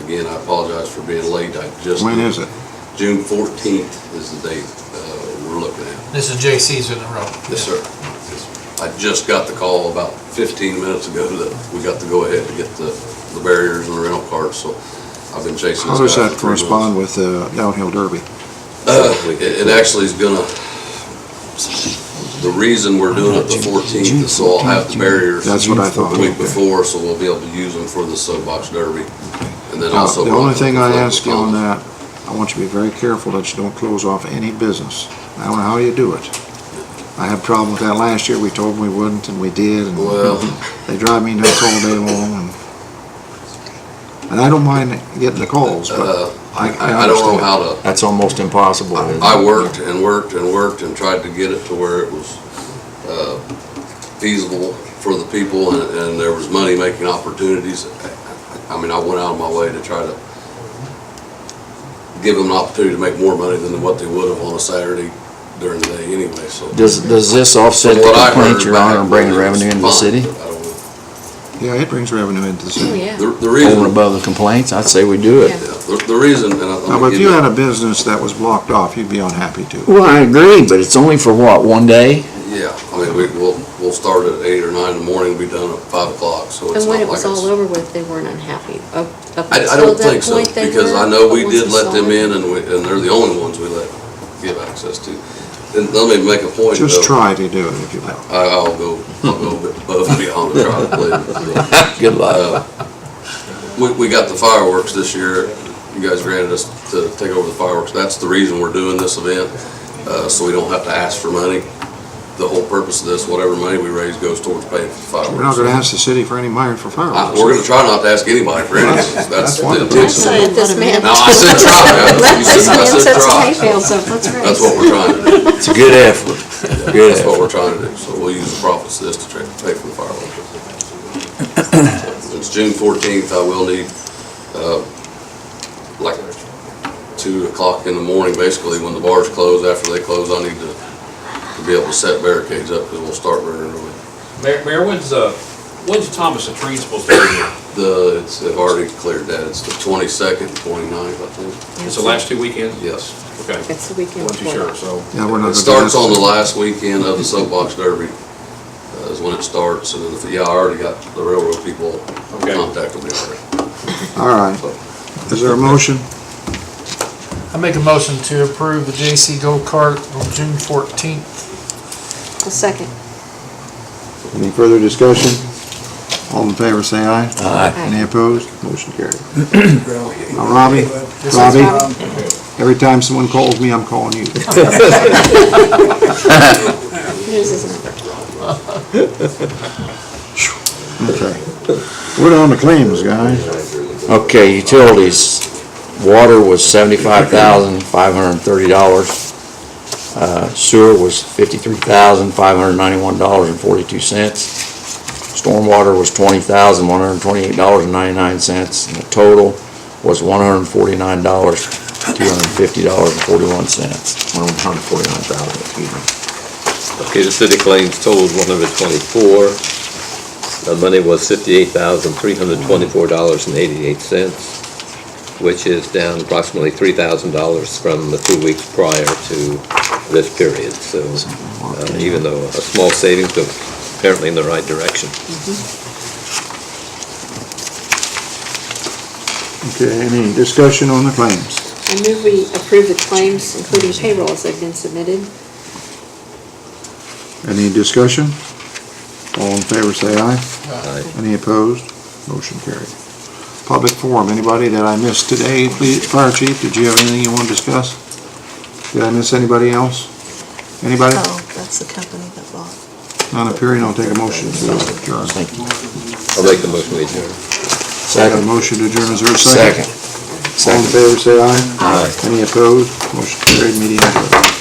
Speaker 14: Again, I apologize for being late.
Speaker 1: When is it?
Speaker 14: June 14th is the date we're looking at.
Speaker 2: This is JC's in a row.
Speaker 14: Yes, sir. I just got the call about 15 minutes ago that we got to go ahead to get the barriers and the rental carts, so I've been chasing
Speaker 1: How
Speaker 14: this
Speaker 1: does
Speaker 14: guy
Speaker 1: that
Speaker 14: for 3 months.
Speaker 1: correspond with downhill derby?
Speaker 14: It actually is gonna, the reason we're doing it the 14th is so I'll have the barriers.
Speaker 1: That's what I thought.
Speaker 14: The week
Speaker 1: Okay.
Speaker 14: before, so we'll be able to use them for the soapbox derby. And then
Speaker 1: Now,
Speaker 14: also.
Speaker 1: the only thing I
Speaker 14: Bronco
Speaker 1: ask you on
Speaker 14: Thomas.
Speaker 1: that, I want you to be very careful that you don't close off any business. I don't know how you do it. I had a problem with that last year. We told them we wouldn't, and we did, and
Speaker 14: Well-
Speaker 1: they drive me nuts all day long, and I don't mind getting the calls, but I
Speaker 14: I don't know
Speaker 1: understand.
Speaker 14: how to,
Speaker 5: That's almost impossible. isn't it?
Speaker 14: I worked and worked and worked and tried to get it to where it was feasible for the people and there was money-making opportunities. I mean, I went out of my way to try to give them an opportunity to make more money than what they would have on a Saturday during the day anyway, so.
Speaker 5: Does this offset
Speaker 14: From
Speaker 5: the
Speaker 14: what I
Speaker 5: complaint,
Speaker 14: heard
Speaker 5: Your Honor,
Speaker 14: back,
Speaker 5: and bring
Speaker 14: it was
Speaker 5: revenue into the
Speaker 14: fine,
Speaker 5: city?
Speaker 14: but I don't know.
Speaker 1: Yeah, it brings revenue into the
Speaker 11: Oh,
Speaker 1: city.
Speaker 11: yeah.
Speaker 14: The
Speaker 5: Over and
Speaker 14: reason,
Speaker 5: above the complaints, I'd say we do it.
Speaker 11: Yeah.
Speaker 14: the reason, and
Speaker 1: Now,
Speaker 14: I'll
Speaker 1: but if
Speaker 14: give
Speaker 1: you
Speaker 14: you,
Speaker 1: had a business that was blocked off, you'd be unhappy too.
Speaker 5: Well, I agree, but it's only for what, one day?
Speaker 14: yeah, I mean, we'll start at 8 or 9 in the morning, be done at 5 o'clock, so it's
Speaker 11: And when
Speaker 14: not
Speaker 11: it was
Speaker 14: like
Speaker 11: all
Speaker 14: it's.
Speaker 11: over with, they weren't unhappy. Up
Speaker 14: I
Speaker 11: until
Speaker 14: don't
Speaker 11: that
Speaker 14: think so,
Speaker 11: point they
Speaker 14: because
Speaker 11: were,
Speaker 14: I know
Speaker 11: but
Speaker 14: we
Speaker 11: once
Speaker 14: did
Speaker 11: they
Speaker 14: let
Speaker 11: saw
Speaker 14: them
Speaker 11: it-
Speaker 14: in and they're the only ones we give access to. And let me make a point though.
Speaker 1: Just try to do it if you will.
Speaker 14: I'll go above and beyond to try to play it.
Speaker 5: Good luck.
Speaker 14: We got the fireworks this year. You guys granted us to take over the fireworks. That's the reason we're doing this event, so we don't have to ask for money. The whole purpose of this, whatever money we raise goes towards paying for the
Speaker 1: We're not
Speaker 14: fireworks.
Speaker 1: gonna ask the city for any money for fireworks.
Speaker 14: We're gonna try not to ask anybody for anything. That's
Speaker 1: That's
Speaker 14: the
Speaker 1: wonderful.
Speaker 14: intention.
Speaker 11: Let this man.
Speaker 14: Now, I said try.
Speaker 11: Let
Speaker 14: You
Speaker 11: this
Speaker 14: said- I
Speaker 11: man
Speaker 14: said
Speaker 11: set some
Speaker 14: try.
Speaker 11: hay bales up, let's race.
Speaker 14: That's what we're trying to do.
Speaker 5: It's a good effort. Good
Speaker 14: That's what
Speaker 5: effort.
Speaker 14: we're trying to do, so we'll use the profits of this to pay for the fireworks. It's June 14th, I will need, like 2 o'clock in the morning, basically, when the bars close, after they close, I need to be able to set barricades up, because we'll start very early.
Speaker 7: Mayor, when's Thomas the Tree supposed to be here?
Speaker 14: They've already cleared that, it's the 22nd, 29th, I think,
Speaker 7: It's the last 2 weekends?
Speaker 14: yes.
Speaker 7: Okay.
Speaker 11: It's the weekend
Speaker 7: Wasn't too
Speaker 11: before.
Speaker 7: sure, so.
Speaker 1: Yeah, we're not
Speaker 14: It
Speaker 1: gonna do
Speaker 14: starts
Speaker 1: that.
Speaker 14: on the last weekend of the soapbox derby, is when it starts, and then, I already got the railroad people
Speaker 7: Okay.
Speaker 14: contacted me already.
Speaker 1: All right. Is there a motion?
Speaker 2: I make a motion to approve the JC go-kart on June 14th.
Speaker 11: A second.
Speaker 1: Any further discussion? All in favor, say aye.
Speaker 5: Aye.
Speaker 1: Any opposed? Motion carried.
Speaker 13: Really.
Speaker 1: Now, Robbie,
Speaker 2: This is
Speaker 1: Robbie, every time someone calls me, I'm calling you.
Speaker 11: Here's his number.
Speaker 1: Okay. We're on the claims, guys.
Speaker 5: Okay, utilities. Water was $75,530. Sewer was $53,591.42. Stormwater was $20,128.99, and the total was $149,250.41. $149,000, excuse me.
Speaker 9: Okay, the city claims totaled 124. The money was $58,324.88, which is down approximately $3,000 from the 2 weeks prior to this period. So even though a small savings, but apparently in the right direction.
Speaker 1: Okay, any discussion on the claims?
Speaker 11: I move we approve the claims, including payroll as they've been submitted.
Speaker 1: Any discussion? All in favor, say aye.
Speaker 9: Aye.
Speaker 1: Any opposed? Motion carried. Public forum, anybody that I missed today, please, Fire Chief, did you have anything you want to discuss? Did I miss anybody else? Anybody?
Speaker 4: Oh, that's the company that bought.
Speaker 1: Not appearing, I'll take a motion to adjourn.
Speaker 5: Thank you.
Speaker 9: I'll make the motion we adjourn.
Speaker 1: Second motion to adjourn, is there a second?
Speaker 5: Second.
Speaker 1: All in favor, say aye.
Speaker 9: Aye.
Speaker 1: Any opposed? Motion carried, meeting adjourned.